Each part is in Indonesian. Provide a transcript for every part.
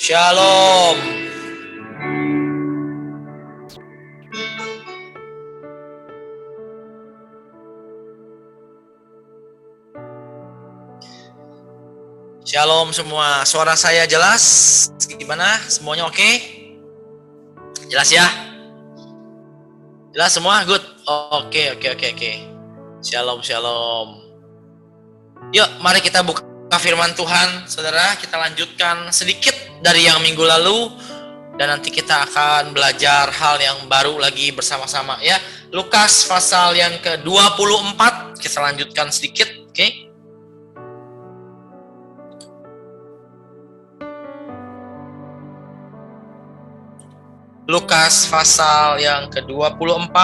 Shalom. Shalom semua. Suara saya jelas? Gimana? Semuanya oke? Jelas ya? Jelas semua? Good. Oke. Shalom. Yuk, mari kita buka firman Tuhan, saudara. Kita lanjutkan sedikit dari yang minggu lalu, dan nanti kita akan belajar hal yang baru lagi bersama-sama ya. Lukas pasal yang ke-24, kita lanjutkan sedikit, oke? Lukas pasal yang ke-24.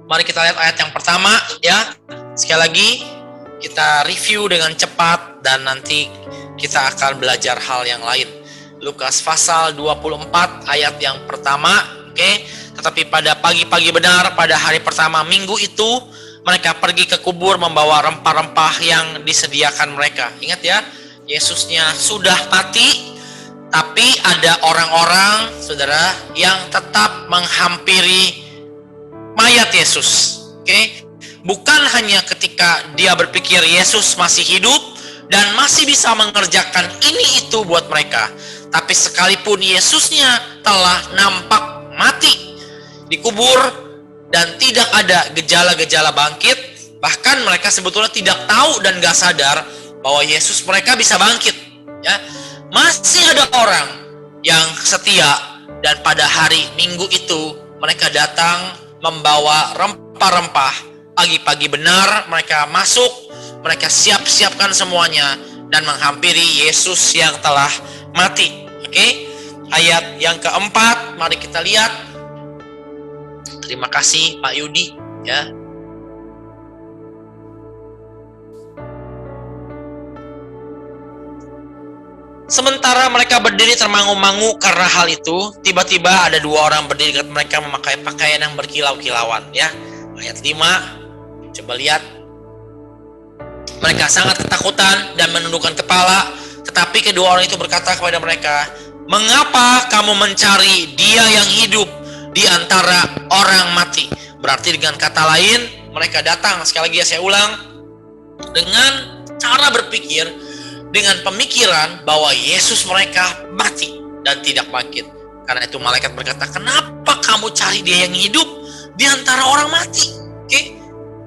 Mari kita lihat ayat yang pertama ya. Sekali lagi kita review dengan cepat dan nanti kita akan belajar hal yang lain. Lukas pasal 24 ayat yang pertama, oke? Tetapi pada pagi-pagi benar pada hari pertama minggu itu, mereka pergi ke kubur membawa rempah-rempah yang disediakan mereka. Ingat ya, Yesusnya sudah mati, tapi ada orang-orang, saudara, yang tetap menghampiri mayat Yesus. Oke? Bukan hanya ketika dia berpikir Yesus masih hidup dan masih bisa mengerjakan ini itu buat mereka, tapi sekalipun Yesusnya telah nampak mati, dikubur, dan tidak ada gejala-gejala bangkit, bahkan mereka sebetulnya tidak tahu dan gak sadar bahwa Yesus mereka bisa bangkit. Ya, masih ada orang yang setia, dan pada hari Minggu itu mereka datang membawa rempah-rempah. Pagi-pagi benar mereka masuk, mereka siap-siapkan semuanya dan menghampiri Yesus yang telah mati. Oke? Ayat yang keempat, mari kita lihat. Terima kasih Pak Yudi ya. Sementara mereka berdiri termangu-mangu karena hal itu, tiba-tiba ada dua orang berdiri dekat mereka memakai pakaian yang berkilau-kilauan ya. Ayat 5, coba lihat. Mereka sangat ketakutan dan menundukkan kepala, tetapi kedua orang itu berkata kepada mereka, "Mengapa kamu mencari dia yang hidup di antara orang mati?" Berarti dengan kata lain, mereka datang, sekali lagi saya ulang, dengan cara berpikir, dengan pemikiran bahwa Yesus mereka mati dan tidak bangkit. Karena itu malaikat berkata, "Kenapa kamu cari dia yang hidup di antara orang mati?" Oke?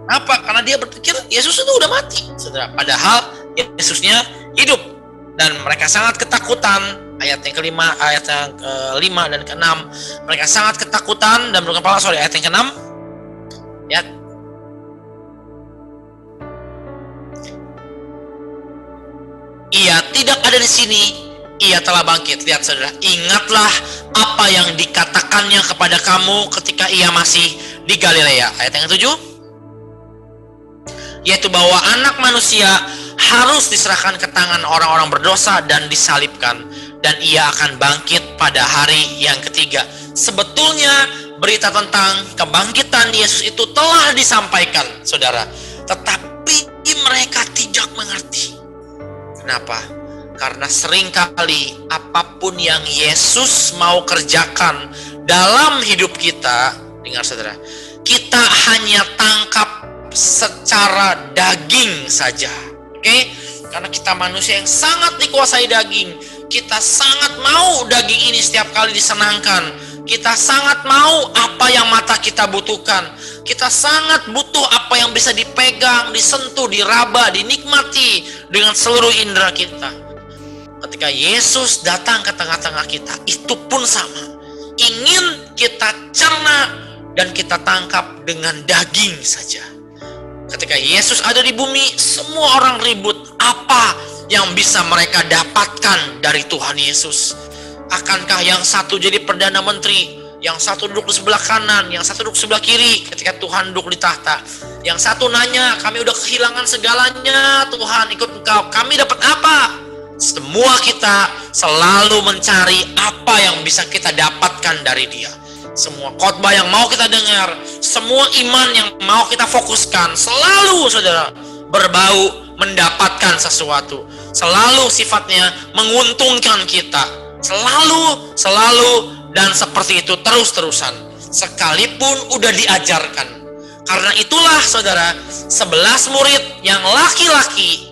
Kenapa? Karena dia berpikir Yesus itu udah mati, saudara. Padahal Yesusnya hidup. Dan mereka sangat ketakutan. Ayat yang kelima, ayat yang kelima dan keenam. Mereka sangat ketakutan dan menundukkan kepala. Ayat yang keenam. Ya. Ia tidak ada di sini, ia telah bangkit. Lihat saudara, ingatlah apa yang dikatakannya kepada kamu ketika ia masih di Galilea. Ayat yang ke-7, yaitu bahwa anak manusia harus diserahkan ke tangan orang-orang berdosa dan disalibkan, dan ia akan bangkit pada hari yang ketiga. Sebetulnya berita tentang kebangkitan Yesus itu telah disampaikan, saudara, tetapi mereka tidak mengerti. Kenapa? Karena seringkali apapun yang Yesus mau kerjakan dalam hidup kita, dengar saudara, kita hanya tangkap secara daging saja. Oke? Karena kita manusia yang sangat dikuasai daging. Kita sangat mau daging ini setiap kali disenangkan. Kita sangat mau apa yang mata kita butuhkan. Kita sangat butuh apa yang bisa dipegang, disentuh, diraba, dinikmati dengan seluruh indera kita. Ketika Yesus datang ke tengah-tengah kita, itu pun sama. Ingin kita cerna dan kita tangkap dengan daging saja. Ketika Yesus ada di bumi, semua orang ribut apa yang bisa mereka dapatkan dari Tuhan Yesus. Akankah yang satu jadi Perdana Menteri, yang satu duduk di sebelah kanan, yang satu duduk di sebelah kiri ketika Tuhan duduk di tahta. Yang satu nanya, kami udah kehilangan segalanya, Tuhan ikut Engkau, kami dapat apa? Semua kita selalu mencari apa yang bisa kita dapatkan dari Dia. Semua khotbah yang mau kita dengar, semua iman yang mau kita fokuskan, selalu saudara berbau mendapatkan sesuatu. Selalu sifatnya menguntungkan kita. Selalu, dan seperti itu terus-terusan. Sekalipun udah diajarkan. Karena itulah saudara, 11 murid yang laki-laki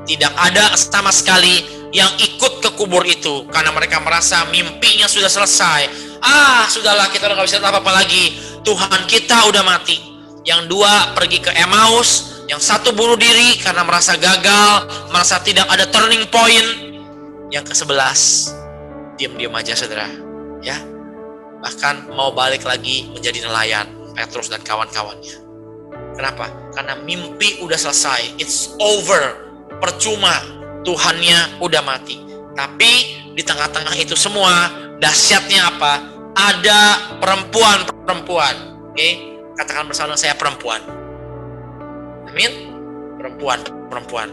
tidak ada sama sekali yang ikut ke kubur itu. Karena mereka merasa mimpinya sudah selesai. Sudahlah, kita udah gak bisa apa-apa lagi. Tuhan kita udah mati. Yang dua pergi ke Emmaus. Yang satu bunuh diri karena merasa gagal, merasa tidak ada turning point. Yang ke-11 diam-diam aja saudara, ya. Bahkan mau balik lagi menjadi nelayan, Petrus dan kawan-kawannya. Kenapa? Karena mimpi udah selesai, it's over, percuma, Tuhannya udah mati. Tapi di tengah-tengah itu semua, dahsyatnya apa? Ada perempuan-perempuan. Oke, katakan bersama saya perempuan. Amin. Perempuan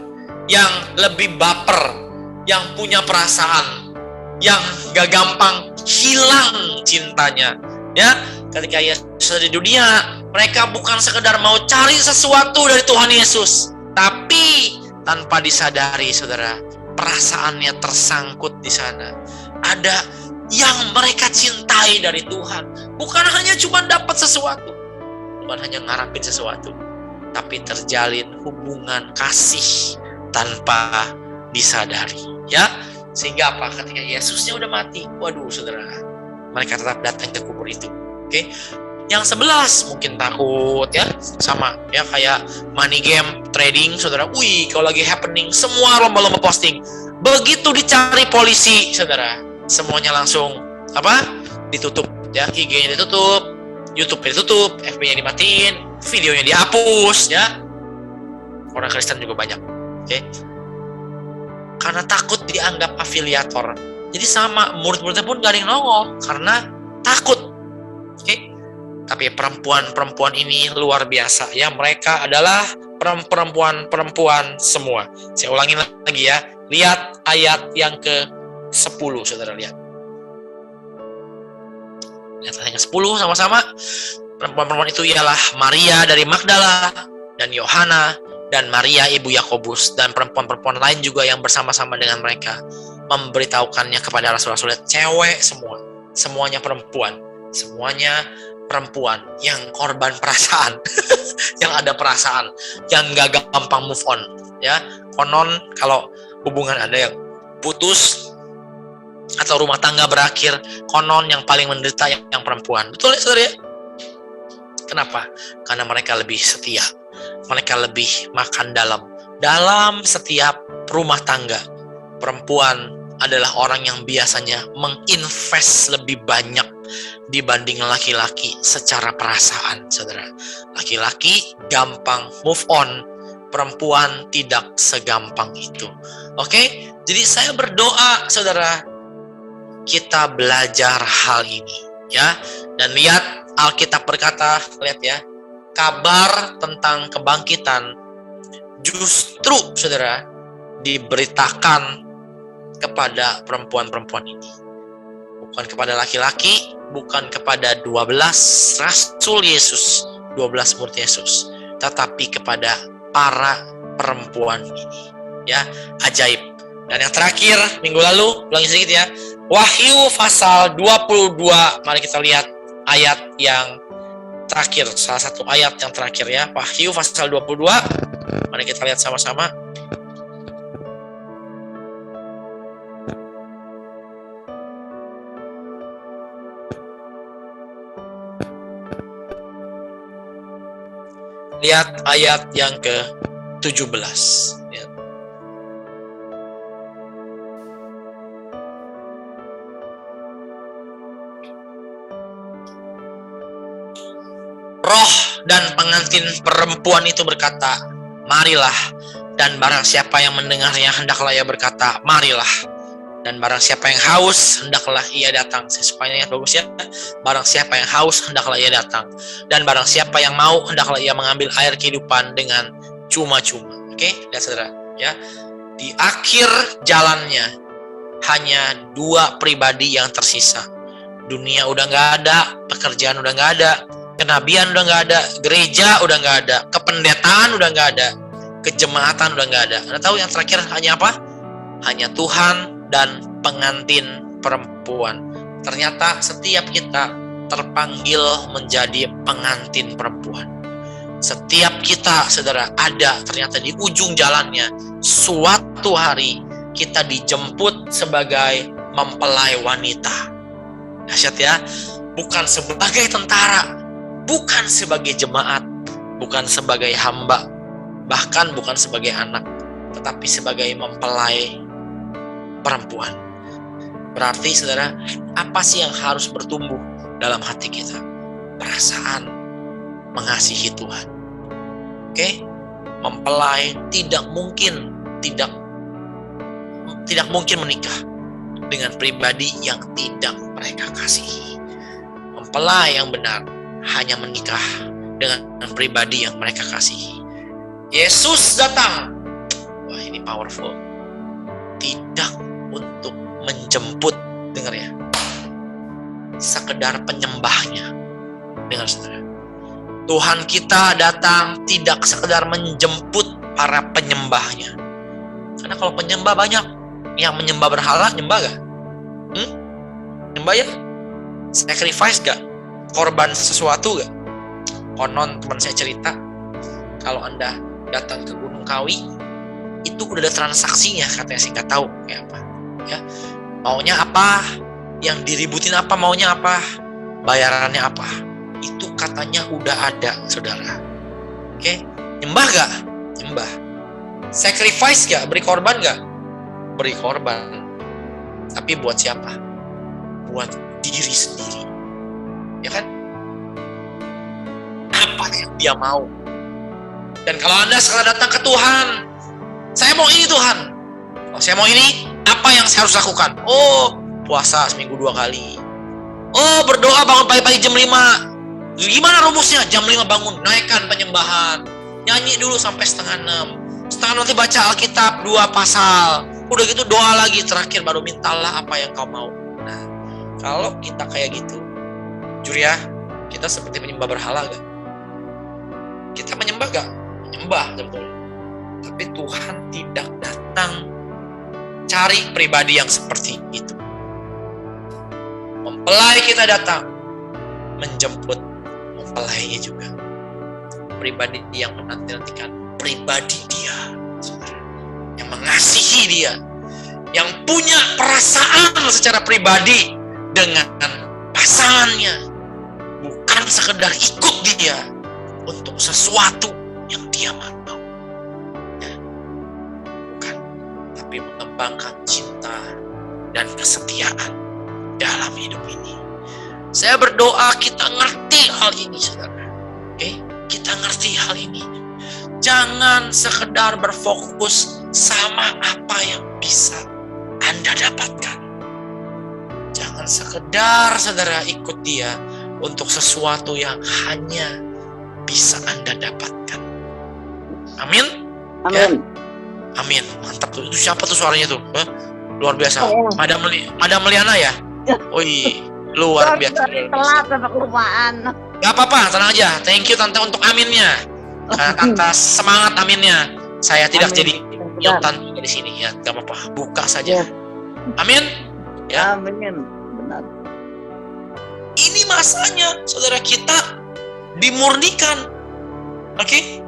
yang lebih baper, yang punya perasaan, yang gak gampang hilang cintanya. Ya, ketika Yesus di dunia, mereka bukan sekedar mau cari sesuatu dari Tuhan Yesus, tapi tanpa disadari, saudara, perasaannya tersangkut di sana. Ada yang mereka cintai dari Tuhan, bukan hanya cuma dapat sesuatu, bukan hanya ngarapin sesuatu, tapi terjalin hubungan kasih tanpa disadari, ya. Sehingga apa? Ketika Yesusnya udah mati, waduh saudara, mereka tetap datang ke kubur itu. Oke. Yang 11 mungkin takut, ya, sama ya kayak money game trading, saudara. Wih, kalau lagi happening, semua lomba-lomba posting. Begitu dicari polisi, saudara, semuanya langsung ditutup, ya. IG-nya ditutup, YouTube-nya ditutup, FB-nya dimatiin, videonya dihapus, ya. Orang Kristen juga banyak, oke? Karena takut dianggap afiliator. Jadi sama, murid-muridnya pun gak ada yang nongol karena takut, oke? Tapi perempuan-perempuan ini luar biasa, ya. Mereka adalah perempuan-perempuan semua. Saya ulangi lagi, ya. Lihat ayat yang ke-10, saudara, lihat. Lihat ayat yang ke-10 sama-sama. Perempuan-perempuan itu ialah Maria dari Magdala dan Yohana dan Maria ibu Yakobus dan perempuan-perempuan lain juga yang bersama-sama dengan mereka memberitahukannya kepada rasul-rasul. Cewek semua, semuanya perempuan yang korban perasaan, yang ada perasaan, yang gak gampang move on, ya. Konon kalau hubungan ada yang putus atau rumah tangga berakhir, konon yang paling menderita yang perempuan. Betul ya saudara, ya? Kenapa? Karena mereka lebih setia. Mereka lebih makan dalam setiap rumah tangga. Perempuan adalah orang yang biasanya menginvest lebih banyak dibanding laki-laki secara perasaan, saudara. Laki-laki gampang move on, perempuan tidak segampang itu. Oke? Jadi saya berdoa, saudara, kita belajar hal ini, ya. Dan lihat Alkitab berkata, lihat ya, kabar tentang kebangkitan justru, saudara, diberitakan kepada perempuan-perempuan ini. Bukan kepada laki-laki, bukan kepada 12 rasul Yesus, 12 murid Yesus, tetapi kepada para perempuan ini. Ya, ajaib. Dan yang terakhir, minggu lalu, ulangi sedikit ya, Wahyu pasal 22, mari kita lihat ayat yang terakhir, salah satu ayat yang terakhir ya, Wahyu pasal 22. Mari kita lihat sama-sama. Lihat ayat yang ke-17. Ya. Roh dan pengantin perempuan itu berkata, marilah. Dan barang siapa yang mendengarnya, hendaklah ia berkata, marilah. Dan barang siapa yang haus, hendaklah ia datang. Supaya bagus ya. Barang siapa yang haus, hendaklah ia datang. Dan barang siapa yang mau, hendaklah ia mengambil air kehidupan dengan cuma-cuma. Oke, lihat saudara. Ya, di akhir jalannya hanya 2 pribadi yang tersisa. Dunia udah nggak ada, pekerjaan udah nggak ada, kenabian udah nggak ada, gereja udah nggak ada, kependetaan udah nggak ada. kejemaatan udah nggak ada. Anda tahu yang terakhir hanya apa? Hanya Tuhan dan pengantin perempuan. Ternyata setiap kita terpanggil menjadi pengantin perempuan. Setiap kita, saudara, ada ternyata di ujung jalannya suatu hari kita dijemput sebagai mempelai wanita. Dahsyat ya, bukan sebagai tentara, bukan sebagai jemaat, bukan sebagai hamba, bahkan bukan sebagai anak, tetapi sebagai mempelai perempuan. Berarti saudara, apa sih yang harus bertumbuh dalam hati kita? Perasaan mengasihi Tuhan. Oke? Mempelai tidak mungkin menikah dengan pribadi yang tidak mereka kasihi. Mempelai yang benar hanya menikah dengan pribadi yang mereka kasihi. Yesus datang. Wah, ini powerful. Tidak untuk menjemput, dengar ya, sekedar penyembahnya. Dengar saudara, Tuhan kita datang tidak sekedar menjemput para penyembahnya. Karena kalau penyembah banyak, yang menyembah berhala, nyembah gak? Nyembah ya? Sacrifice gak? Korban sesuatu gak? Konon teman saya cerita, kalau Anda datang ke Gunung Kawi, itu udah ada transaksinya, katanya sih, nggak tahu kayak apa. Ya, maunya apa, yang diributin apa, maunya apa, bayarannya apa, itu katanya udah ada, saudara. Oke, nyembah gak? Nyembah. Sacrifice gak? Beri korban gak? Beri korban. Tapi buat siapa? Buat diri sendiri. Ya kan? Apa yang dia mau? Dan kalau Anda sekarang datang ke Tuhan, saya mau ini Tuhan. Kalau saya mau ini, apa yang saya harus lakukan? Oh, puasa seminggu 2 kali. Oh, berdoa bangun pagi-pagi jam 5. Gimana rumusnya? Jam 5 bangun, naikkan penyembahan. Nyanyi dulu sampai setengah 6. Setengah nanti baca Alkitab 2 pasal. Udah gitu doa lagi, terakhir baru mintalah apa yang kau mau. Nah, kalau kita kayak gitu, jujur ya, kita seperti penyembah berhala gak? Kita menyembah gak? Menyembah, betul. Tapi Tuhan tidak datang cari pribadi yang seperti itu. Mempelai kita datang menjemput mempelainya juga. Pribadi yang menanti-nantikan pribadi dia, saudara. Yang mengasihi dia, yang punya perasaan secara pribadi dengan pasangannya, bukan sekedar ikut dia untuk sesuatu yang dia mau, ya. Bukan, tapi mengembangkan cinta dan kesetiaan dalam hidup ini. Saya berdoa kita ngerti hal ini, saudara. Oke, kita ngerti hal ini. Jangan sekedar berfokus sama apa yang bisa Anda dapatkan. Jangan sekedar saudara ikut dia untuk sesuatu yang hanya bisa Anda dapatkan. Amin? Amin. Ya? Amin. Mantap tuh. Itu siapa tuh suaranya tuh? Luar biasa. Madam Liana ya? Wih, luar biasa. Telat sama kelupaan. Gak apa-apa, tenang aja. Thank you Tante untuk aminnya. Atas semangat aminnya. Saya tidak jadi nyutan di sini ya. Gak apa-apa. Buka saja. Amin. Ya. Amin. Benar. Ini masanya saudara kita dimurnikan. Oke?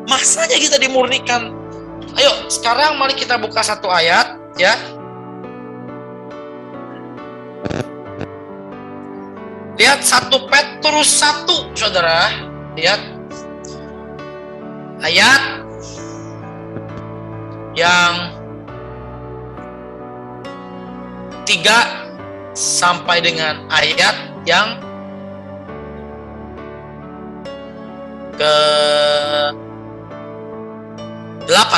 Masanya kita dimurnikan. Ayo, sekarang mari kita buka satu ayat ya. Lihat 1 Petrus 1, saudara. Lihat ayat yang 3 sampai dengan ayat yang ke-8.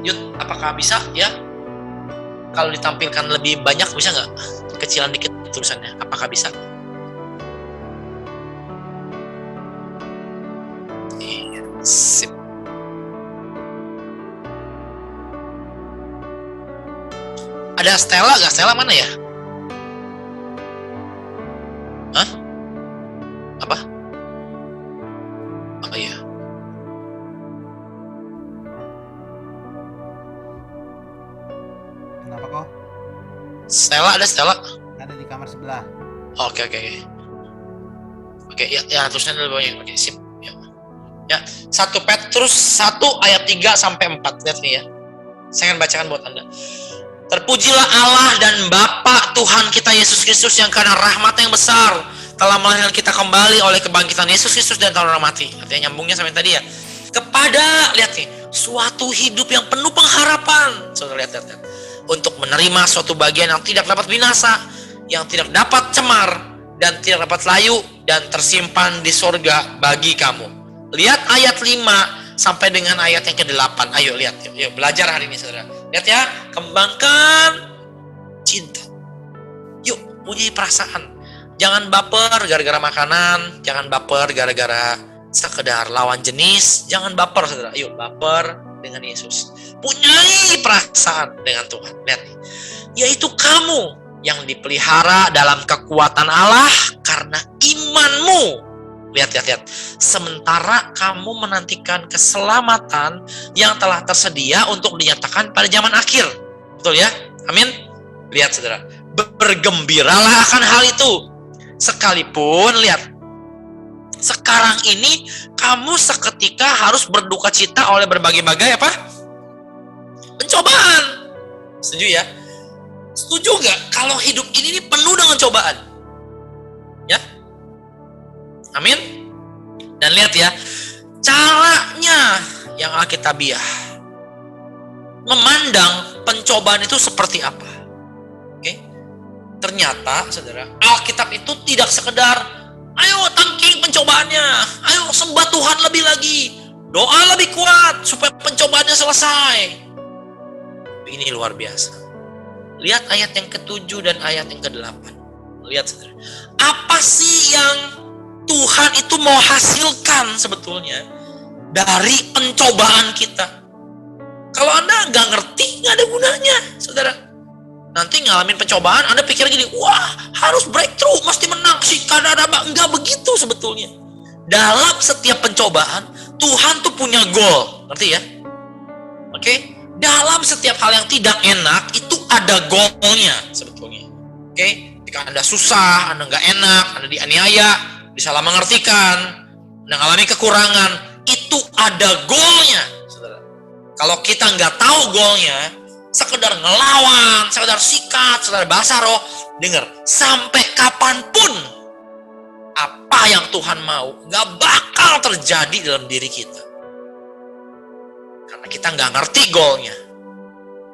Yud, apakah bisa ya? Kalau ditampilkan lebih banyak bisa nggak? Kecilan dikit tulisannya. Apakah bisa? Sip. Ada Stella nggak? Stella mana ya? Hah? Apa? Oh iya. Kenapa kok? Stella, ada Stella? Ada di kamar sebelah. Oke. Oke, ya terusnya dulu bawahnya. Oke, sip. Ya, 1 Petrus 1 ayat 3 sampai 4. Lihat nih ya. Saya akan bacakan buat Anda. Terpujilah Allah dan Bapa Tuhan kita Yesus Kristus yang karena rahmat yang besar telah melahirkan kita kembali oleh kebangkitan Yesus Kristus dan orang mati. Artinya nyambungnya sama yang tadi ya. Kepada, lihat nih, suatu hidup yang penuh pengharapan. Saudara lihat. Untuk menerima suatu bagian yang tidak dapat binasa, yang tidak dapat cemar, dan tidak dapat layu, dan tersimpan di sorga bagi kamu. Lihat ayat 5 sampai dengan ayat yang ke-8. Ayo lihat, yuk belajar hari ini saudara. Lihat ya, kembangkan cinta. Yuk, punya perasaan. Jangan baper gara-gara makanan, jangan baper gara-gara sekedar lawan jenis, jangan baper saudara. Yuk, baper dengan Yesus. Punyai perasaan dengan Tuhan. Lihat nih. Yaitu kamu yang dipelihara dalam kekuatan Allah karena imanmu. Lihat. Sementara kamu menantikan keselamatan yang telah tersedia untuk dinyatakan pada zaman akhir. Betul ya? Amin. Lihat saudara. Bergembiralah akan hal itu. Sekalipun, lihat. Sekarang ini kamu seketika harus berduka cita oleh berbagai-bagai apa? Pencobaan. Setuju ya? Setuju gak kalau hidup ini penuh dengan cobaan? Ya? Amin. Dan lihat ya, caranya yang alkitabiah memandang pencobaan itu seperti apa. Oke? Ternyata, saudara, Alkitab itu tidak sekedar ayo tangking pencobaannya, ayo sembah Tuhan lebih lagi, doa lebih kuat supaya pencobaannya selesai. Ini luar biasa. Lihat ayat yang ke-7 dan ayat yang ke-8. Lihat saudara. Apa sih yang Tuhan itu mau hasilkan sebetulnya dari pencobaan kita? Kalau Anda nggak ngerti, nggak ada gunanya, saudara. Nanti ngalamin pencobaan, Anda pikir gini, wah harus breakthrough, mesti menang sih, karena nggak begitu sebetulnya. Dalam setiap pencobaan, Tuhan tuh punya goal, ngerti ya? Oke? Dalam setiap hal yang tidak enak, itu ada goalnya sebetulnya. Oke? Jika Anda susah, Anda nggak enak, Anda dianiaya, disalah mengertikan, Anda mengalami kekurangan, itu ada goalnya, saudara. Kalau kita nggak tahu goalnya, sekedar ngelawan, sekedar sikat, sekedar bahasa roh, dengar, sampai kapanpun apa yang Tuhan mau nggak bakal terjadi dalam diri kita, karena kita nggak ngerti goalnya.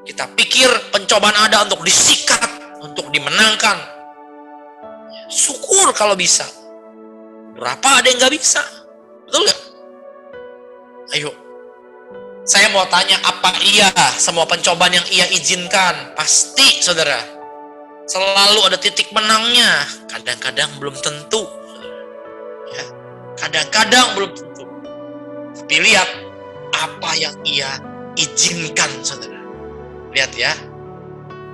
Kita pikir pencobaan ada untuk disikat, untuk dimenangkan. Syukur kalau bisa. Berapa ada yang nggak bisa, betul nggak? Ayo. Saya mau tanya, apa iya semua pencobaan yang ia izinkan? Pasti, saudara. Selalu ada titik menangnya. Kadang-kadang belum tentu. Ya. Kadang-kadang belum tentu. Tapi lihat, apa yang ia izinkan, saudara. Lihat ya.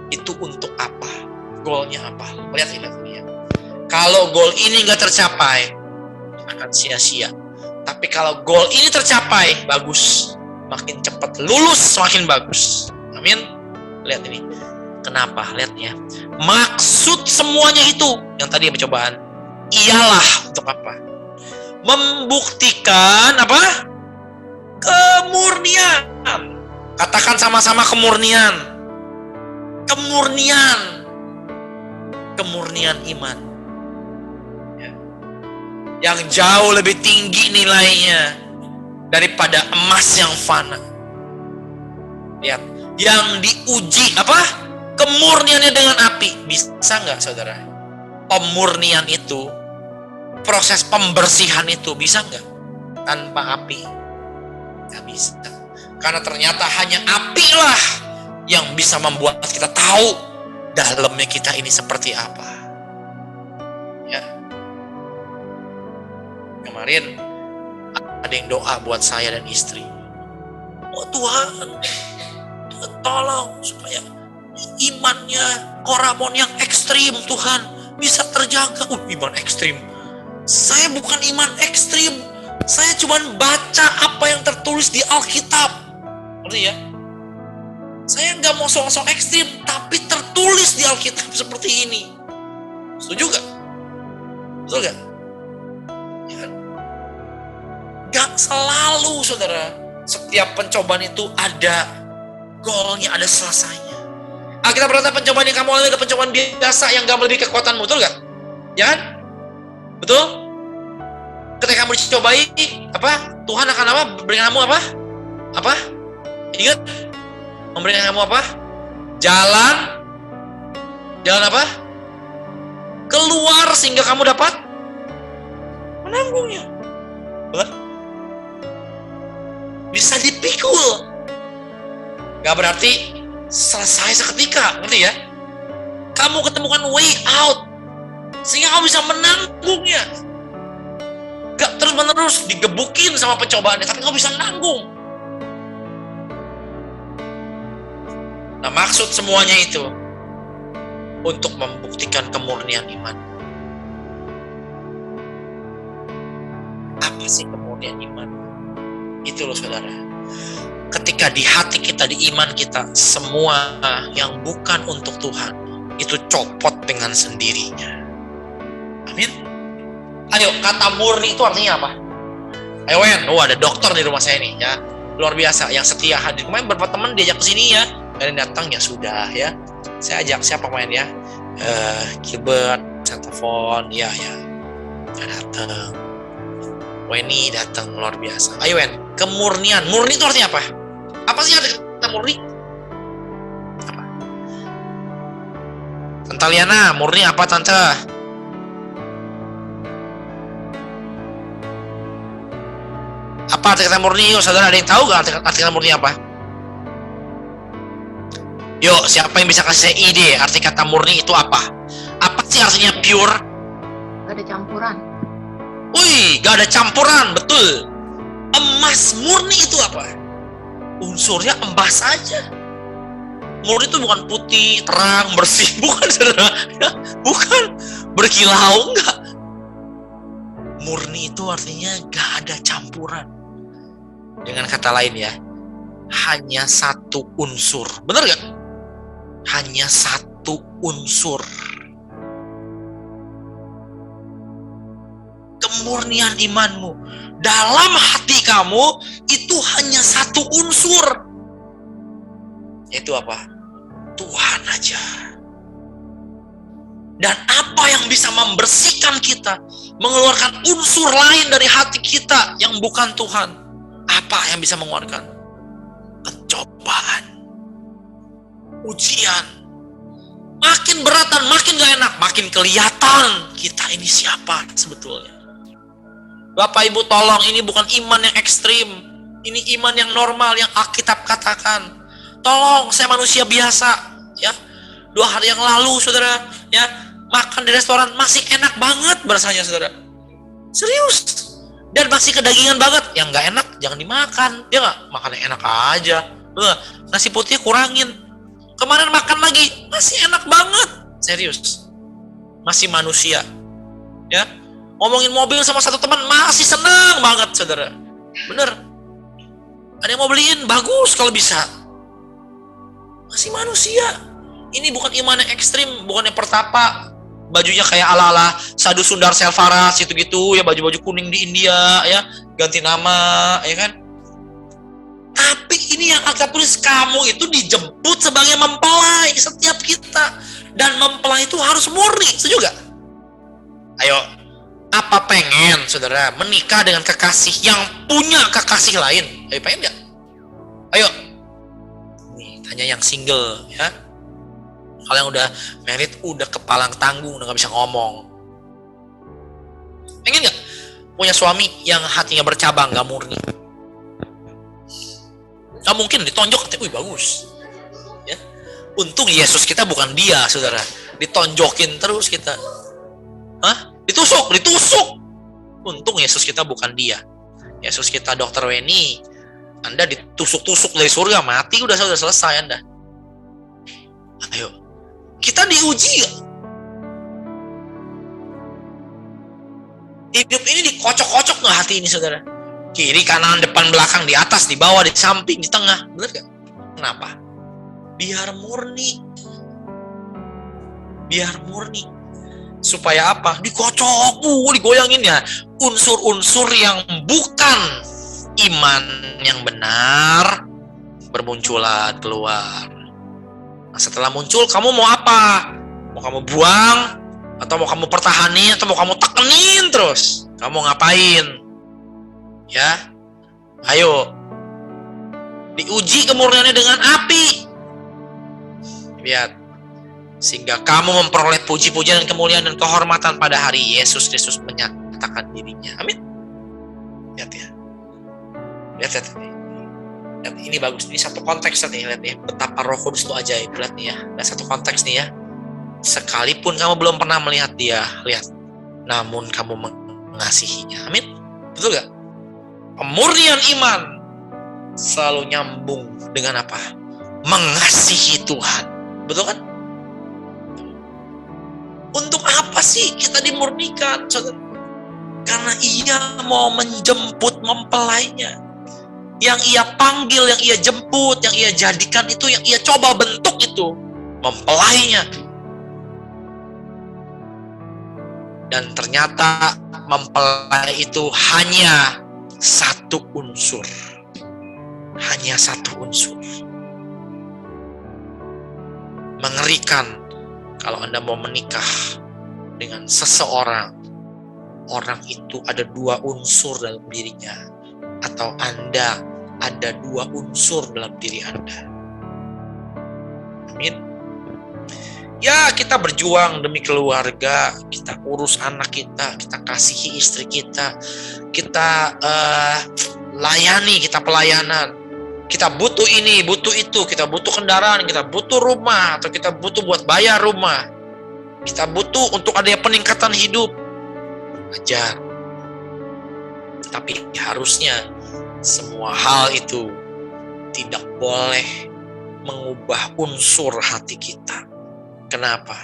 Itu untuk apa? Goalnya apa? Lihat ini ya. Kalau goal ini nggak tercapai, akan sia-sia. Tapi kalau goal ini tercapai, bagus. Makin cepat lulus, semakin bagus. Amin. Lihat ini. Kenapa? Lihat ya. Maksud semuanya itu, yang tadi pencobaan, ialah untuk apa? Membuktikan apa? Kemurnian. Katakan sama-sama kemurnian. Kemurnian. Kemurnian iman. Ya. Yang jauh lebih tinggi nilainya daripada emas yang fana. Lihat, yang diuji apa? Kemurniannya dengan api. Bisa nggak, saudara? Pemurnian itu, proses pembersihan itu bisa nggak tanpa api? Nggak bisa. Karena ternyata hanya api lah yang bisa membuat kita tahu dalamnya kita ini seperti apa. Ya. Kemarin ada yang doa buat saya dan istri. Oh Tuhan, tolong supaya imannya Koramon yang ekstrim, Tuhan, bisa terjaga. Iman ekstrim. Saya bukan iman ekstrim. Saya cuma baca apa yang tertulis di Alkitab. Ngerti ya? Saya nggak mau sok-sok ekstrim, tapi tertulis di Alkitab seperti ini. Setuju gak? Betul gak? Ya kan? Gak selalu, saudara. Setiap pencobaan itu ada goalnya, ada selesainya. Kita berkata pencobaan yang kamu alami ada pencobaan biasa yang gak melebihi kekuatanmu, betul gak? Ya kan? Betul? Ketika kamu dicobai, apa? Tuhan akan apa? Berikan kamu apa? Apa? Ingat? Memberikan kamu apa? Jalan apa? Keluar sehingga kamu dapat menanggungnya. Betul? Bisa dipikul. Gak berarti selesai seketika, ngerti ya? Kamu ketemukan way out sehingga kamu bisa menanggungnya. Gak terus-menerus digebukin sama pencobaannya, tapi kamu bisa nanggung. Nah, maksud semuanya itu untuk membuktikan kemurnian iman. Apa sih kemurnian iman? Itu loh, saudara. Ketika di hati kita, di iman kita, semua yang bukan untuk Tuhan itu copot dengan sendirinya. Amin. Ayo, kata murni itu artinya apa? Ayo Wen, ada dokter di rumah saya nih ya. Luar biasa, yang setia hadir. Kemarin beberapa teman diajak ke sini ya. Dan datang ya sudah ya. Saya ajak siapa main ya? Gilbert, saya telepon, ya. Nggak datang. Weni datang, luar biasa. Ayo Wen, kemurnian. Murni itu artinya apa? Apa sih arti kata murni? Apa? Tante Liana, murni apa Tante? Apa arti kata murni? Yuk, saudara, ada yang tahu gak arti kata murni apa? Yuk, siapa yang bisa kasih saya ide arti kata murni itu apa? Apa sih artinya pure? Gak ada campuran. Wih, gak ada campuran, betul. Emas murni itu apa? Unsurnya emas saja. Murni itu bukan putih, terang, bersih, bukan saudara. Ya, bukan berkilau, enggak. Murni itu artinya gak ada campuran. Dengan kata lain ya, hanya satu unsur. Benar gak? Hanya satu unsur. Kemurnian imanmu dalam hati kamu itu hanya satu unsur. Yaitu apa? Tuhan aja. Dan apa yang bisa membersihkan kita, mengeluarkan unsur lain dari hati kita yang bukan Tuhan? Apa yang bisa mengeluarkan? Pencobaan, ujian. Makin berat dan makin gak enak, makin kelihatan kita ini siapa sebetulnya. Bapak Ibu tolong, ini bukan iman yang ekstrim. Ini iman yang normal, yang Alkitab katakan. Tolong, saya manusia biasa. Ya, 2 hari yang lalu, saudara, ya, makan di restoran masih enak banget rasanya, saudara. Serius. Dan masih kedagingan banget. Yang gak enak, jangan dimakan. Ya gak? Makan yang enak aja. Nasi putih kurangin. Kemarin makan lagi, masih enak banget. Serius. Masih manusia. Ya. Ngomongin mobil sama satu teman, masih senang banget, saudara. Bener. Ada yang mau beliin, bagus kalau bisa. Masih manusia. Ini bukan iman yang ekstrim, bukan yang pertapa. Bajunya kayak ala-ala Sadhu Sundar Selvaras gitu-gitu, ya, baju-baju kuning di India, ya, ganti nama, ya kan? Tapi ini yang Alkitab tulis, kamu itu dijemput sebagai mempelai setiap kita. Dan mempelai itu harus murni, setuju gak? Ayo, apa pengen saudara menikah dengan kekasih yang punya kekasih lain? Ayo, pengen gak? Ayo. Nih, tanya yang single ya. Kalau yang udah married, udah kepalang tanggung, udah gak bisa ngomong. Pengen gak punya suami yang hatinya bercabang, gak murni? Gak mungkin ditonjok, wih bagus. Ya. Untung Yesus kita bukan dia, saudara. Ditonjokin terus kita. Hah? Ditusuk. Untung Yesus kita bukan dia. Yesus kita Dokter Weni. Anda ditusuk-tusuk dari surga, mati udah selesai Anda. Ayo. Kita diuji. Hidup ini dikocok-kocok nggak hati ini, saudara? Kiri, kanan, depan, belakang, di atas, di bawah, di samping, di tengah. Bener gak? Kenapa? Biar murni. Biar murni. Supaya apa? Dikocok, digoyangin ya. Unsur-unsur yang bukan iman yang benar bermunculan keluar. Nah, setelah muncul, kamu mau apa? Mau kamu buang? Atau mau kamu pertahanin? Atau mau kamu tekenin terus? Kamu ngapain? Ya, ayo. Diuji kemurniannya dengan api. Lihat. Sehingga kamu memperoleh puji-pujian dan kemuliaan dan kehormatan pada hari Yesus Kristus menyatakan dirinya. Amin. Lihat ya. Lihat. Ini bagus, ini satu konteks nih, lihat nih, betapa Roh Kudus itu ajaib, lihat nih ya, ada satu konteks nih ya. Sekalipun kamu belum pernah melihat dia, lihat, namun kamu mengasihinya, amin, betul gak? Kemurnian iman selalu nyambung dengan apa? Mengasihi Tuhan, betul kan? Untuk apa sih kita dimurnikan, saudara? Karena ia mau menjemput mempelainya. Yang ia panggil, yang ia jemput, yang ia jadikan itu, yang ia coba bentuk itu, mempelainya. Dan ternyata mempelai itu hanya satu unsur. Hanya satu unsur. Mengerikan kalau Anda mau menikah dengan seseorang, orang itu ada dua unsur dalam dirinya. Atau Anda ada dua unsur dalam diri Anda. Amin. Ya, kita berjuang demi keluarga, kita urus anak kita kasihi istri kita layani, kita pelayanan. Kita butuh ini, butuh itu, kita butuh kendaraan, kita butuh rumah, atau kita butuh buat bayar rumah. Kita butuh untuk adanya peningkatan hidup. Ajar. Tapi harusnya semua hal itu tidak boleh mengubah unsur hati kita. Kenapa?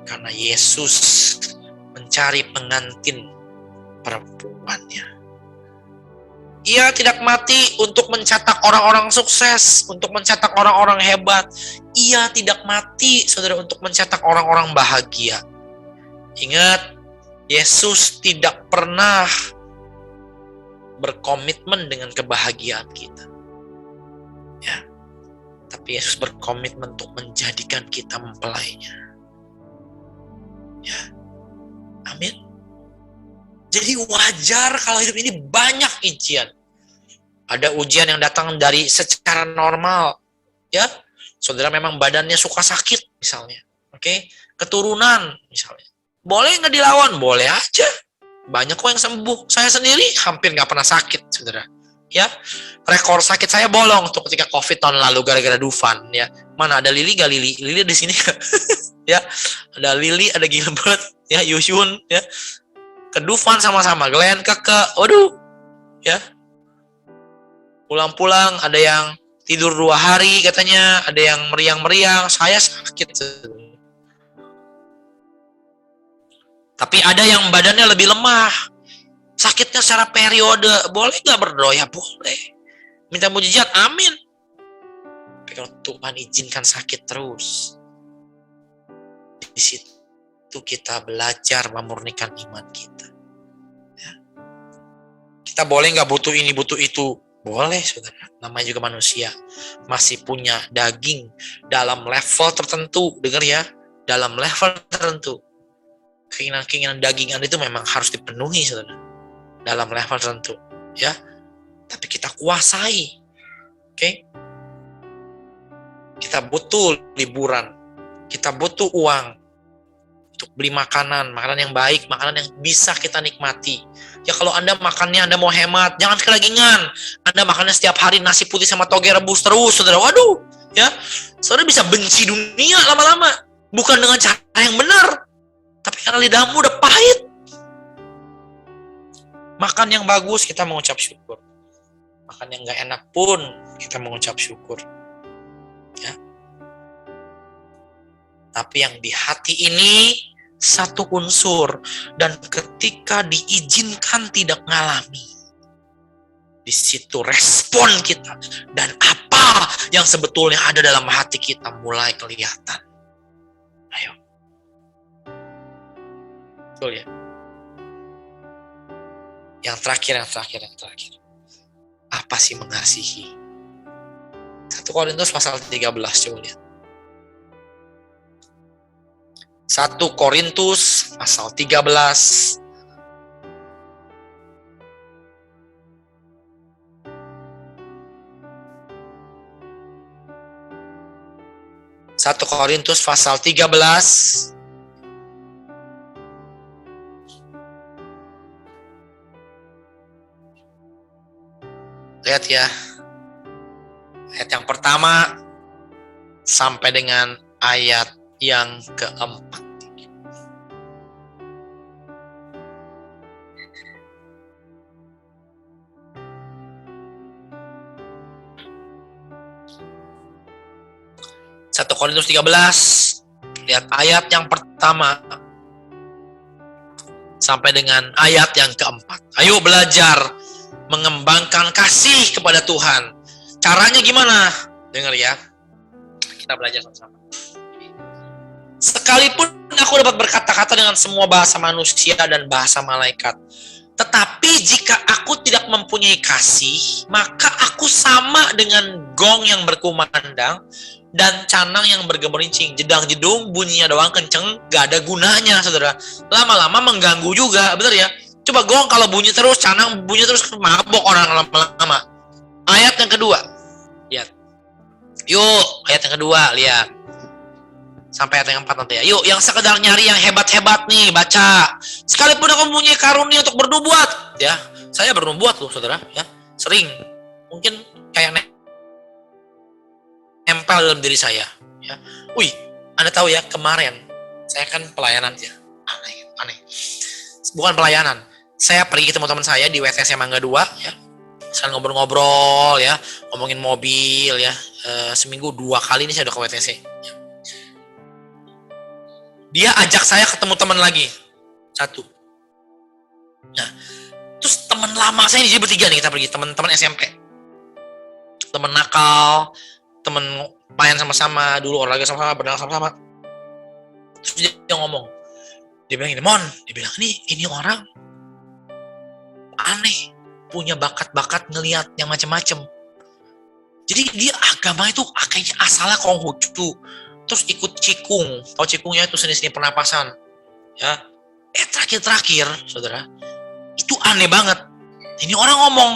Karena Yesus mencari pengantin perempuannya. Ia tidak mati untuk mencetak orang-orang sukses, untuk mencetak orang-orang hebat. Ia tidak mati, saudara, untuk mencetak orang-orang bahagia. Ingat, Yesus tidak pernah berkomitmen dengan kebahagiaan kita. Ya. Tapi Yesus berkomitmen untuk menjadikan kita mempelainya. Ya. Amin. Jadi wajar kalau hidup ini banyak ujian. Ada ujian yang datang dari secara normal. Ya. Saudara memang badannya suka sakit misalnya. Oke? Keturunan misalnya. Boleh nggak dilawan? Boleh aja. Banyak kok yang sembuh. Saya sendiri hampir nggak pernah sakit, saudara. Ya, rekor sakit saya bolong tuh ketika COVID tahun lalu gara-gara Dufan. Ya, mana ada Lili gak Lili? Lili di sini. Ya, ada Lili, ada Gilbert, ya, Yusyun, ya. Ke Dufan sama-sama. Glenn, Keke, waduh, ya. Pulang-pulang ada yang tidur 2 hari katanya, ada yang meriang-meriang. Saya sakit. Tapi ada yang badannya lebih lemah. Sakitnya secara periode. Boleh gak berdoa? Ya boleh. Minta mujizat? Amin. Tapi kalau Tuhan izinkan sakit terus, di situ kita belajar memurnikan iman kita. Ya. Kita boleh gak butuh ini, butuh itu? Boleh, saudara. Namanya juga manusia. Masih punya daging dalam level tertentu. Dengar ya. Dalam level tertentu. Keinginan-keinginan daging Anda itu memang harus dipenuhi, saudara. Dalam level tertentu, ya. Tapi kita kuasai. Oke? Kita butuh liburan. Kita butuh uang untuk beli makanan yang baik, makanan yang bisa kita nikmati. Ya kalau Anda makannya, Anda mau hemat, jangan kelagingan. Anda makannya setiap hari nasi putih sama toge rebus terus, saudara. Waduh, ya. Saudara bisa benci dunia lama-lama. Bukan dengan cara yang benar. Tapi karena lidahmu udah pahit. Makan yang bagus, kita mengucap syukur. Makan yang gak enak pun, kita mengucap syukur. Ya. Tapi yang di hati ini, satu unsur. Dan ketika diizinkan tidak ngalami, di situ respon kita. Dan apa yang sebetulnya ada dalam hati kita mulai kelihatan. Ayo. Betul ya? Yang terakhir. Apa sih mengasihi? 1 Korintus pasal 13, coba lihat. 1 Korintus pasal 13. Satu Korintus pasal 13. Lihat ya. Ayat yang pertama sampai dengan ayat yang keempat. Satu Korintus 13, lihat ayat yang pertama sampai dengan ayat yang keempat. Ayo belajar mengembangkan kasih kepada Tuhan. Caranya gimana? Dengar ya. Kita belajar sama-sama. Sekalipun aku dapat berkata-kata dengan semua bahasa manusia dan bahasa malaikat, tetapi jika aku tidak mempunyai kasih, maka aku sama dengan gong yang berkumandang dan canang yang bergemerincing. Jedang-jedung bunyinya doang kenceng, gak ada gunanya, saudara. Lama-lama mengganggu juga, bener ya? Coba gong kalau bunyi terus, canang bunyi terus, mabok orang lama-lama. Ayat yang kedua, lihat. Yuk, ayat yang kedua, lihat. Sampai ayat yang 4 nanti ya. Yuk, yang sekedar nyari yang hebat-hebat nih, baca. Sekalipun aku mempunyai karunia untuk bernubuat, ya. Saya bernubuat loh, saudara, ya. Sering. Mungkin kayak nempel dalam diri saya, ya. Wih, Anda tahu ya, kemarin saya kan pelayanan ya. Aneh. Bukan pelayanan. Saya pergi ketemu teman saya di WTC Mangga 2, ya. Saya ngobrol-ngobrol, ya, ngomongin mobil, ya. Seminggu 2 kali ini saya udah ke WTC. Ya. Dia ajak saya ketemu teman lagi, 1. Nah, terus teman lama saya ini, jadi bertiga nih kita pergi, teman-teman SMP, teman nakal, temen main sama-sama, dulu olahraga sama-sama, berenang sama-sama. Terus dia ngomong, dia bilang ini, Mon, dia bilang ini orang aneh, punya bakat-bakat ngelihat yang macam-macam. Jadi dia agama itu kayaknya asalnya Konghucu, terus ikut Qigong. Tahu Qigongnya itu seni-seni pernapasan, ya. Terakhir, saudara, itu aneh banget. Ini orang ngomong,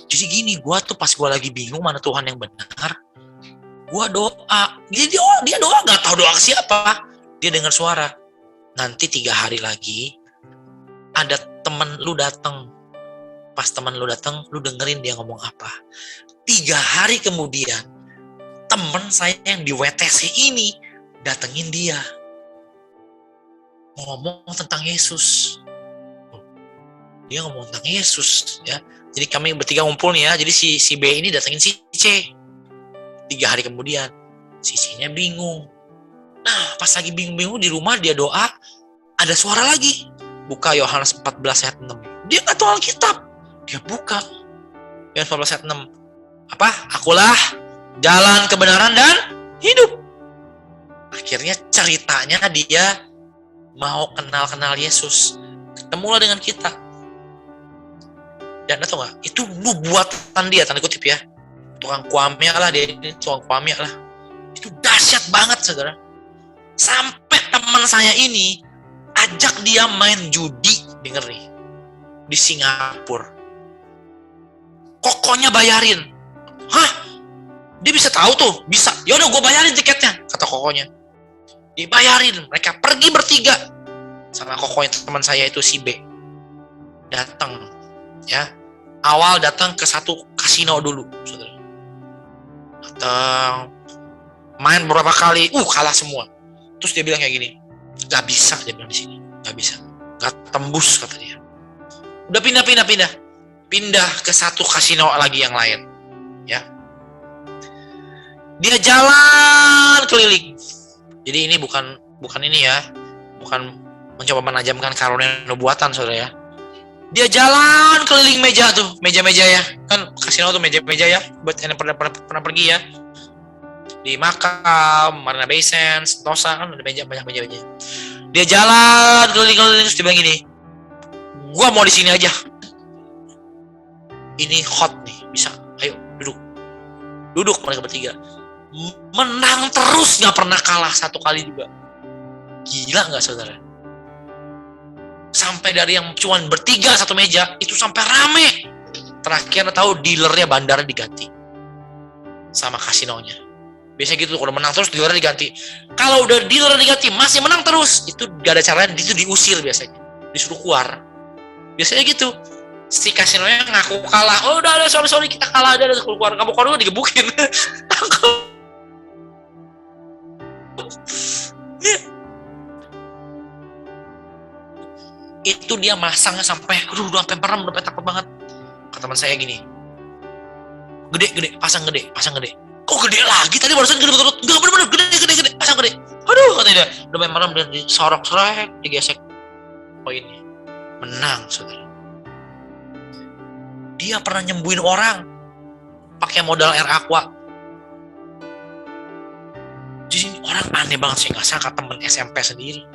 jadi gini, gua tuh pas gua lagi bingung mana Tuhan yang benar, gua doa. Jadi dia doa, nggak tahu doa ke siapa. Dia dengar suara. Nanti 3 hari lagi ada temen lu datang. Pas temen lu datang, lu dengerin dia ngomong apa. 3 hari kemudian, temen saya yang di WTC ini datengin dia, ngomong tentang Yesus. Dia ngomong tentang Yesus, ya. Jadi kami bertiga ngumpul nih ya. Jadi si B ini datengin si C. 3 hari kemudian, si C-nya bingung. Nah, pas lagi bingung-bingung di rumah, dia doa, ada suara lagi. Buka Yohanes 14 ayat 6. Dia nggak tahu Alkitab. Dia buka Yohanes 14 ayat 6. Apa? Akulah jalan kebenaran dan hidup. Akhirnya ceritanya dia mau kenal Yesus. Ketemulah dengan kita. Dan tahu nggak? Itu nubuatan dia, tanda kutip ya. Tukang kuamnya lah dia ini, tukang kuamnya lah. Itu dahsyat banget, saudara. Sampai teman saya ini ajak dia main judi, denger nih, di Singapura. Kokonya bayarin. Hah? Dia bisa tahu tuh, bisa. Yaudah gue bayarin tiketnya, kata kokonya. Dibayarin, mereka pergi bertiga sama kokonya teman saya itu si B. Datang, ya. Awal datang ke satu kasino dulu, saudara. Datang, main beberapa kali, kalah semua. Terus dia bilang kayak gini, gak bisa, dia bilang di sini, gak bisa, gak tembus, kata dia. Udah pindah ke satu kasino lagi yang lain, ya. Dia jalan keliling. Jadi ini bukan ini ya, bukan mencoba menajamkan karunia nubuatan, saudara ya. Dia jalan keliling meja tuh, meja-meja ya. Kan kasino tuh meja-meja ya, buat yang pernah pergi ya. Di Makam, Marina Bay Sands, Sentosa kan ada meja, banyak meja-meja. Dia jalan keliling-keliling terus dia bilang gini, gua mau di sini aja. Ini hot nih, bisa. Ayo duduk. Duduk mereka bertiga. Menang terus, nggak pernah kalah satu kali juga. Gila nggak saudara? Sampai dari yang cuma bertiga satu meja itu sampai rame. Terakhir tahu dealernya bandara diganti sama kasinonya. Biasanya gitu, kalau menang terus dealernya diganti. Kalau udah dealernya diganti masih menang terus, itu gak ada caranya, itu diusir biasanya, disuruh keluar. Biasanya gitu. Si kasinonya ngaku kalah. Oh udah sorry kita kalah, ada keluar. Kamu keluar digebukin. Itu dia masangnya sampai udah sampai merem, udah takut banget. Kata teman saya gini, gede, pasang gede. Kok gede lagi? Tadi barusan gede betul. Enggak, bener, gede, pasang gede. Aduh, kata dia, udah main merem dan disorok-sorok, digesek poinnya. Menang, saudara. Dia pernah nyembuhin orang pakai modal air aqua. Jadi orang aneh banget sih, nggak sangka temen SMP sendiri.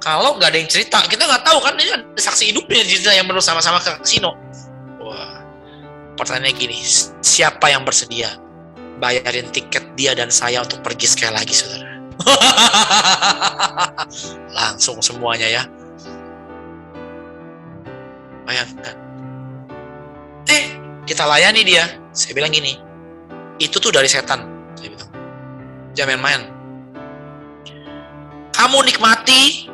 Kalau nggak ada yang cerita, kita nggak tahu kan, ini ada saksi hidupnya cerita yang bersama-sama ke kasino. Wah, pertanyaannya gini, siapa yang bersedia bayarin tiket dia dan saya untuk pergi sekali lagi, saudara? Langsung semuanya ya. Bayangkan. Kita layani dia. Saya bilang gini, itu tuh dari setan. Saya bilang, jangan main-main. Kamu nikmati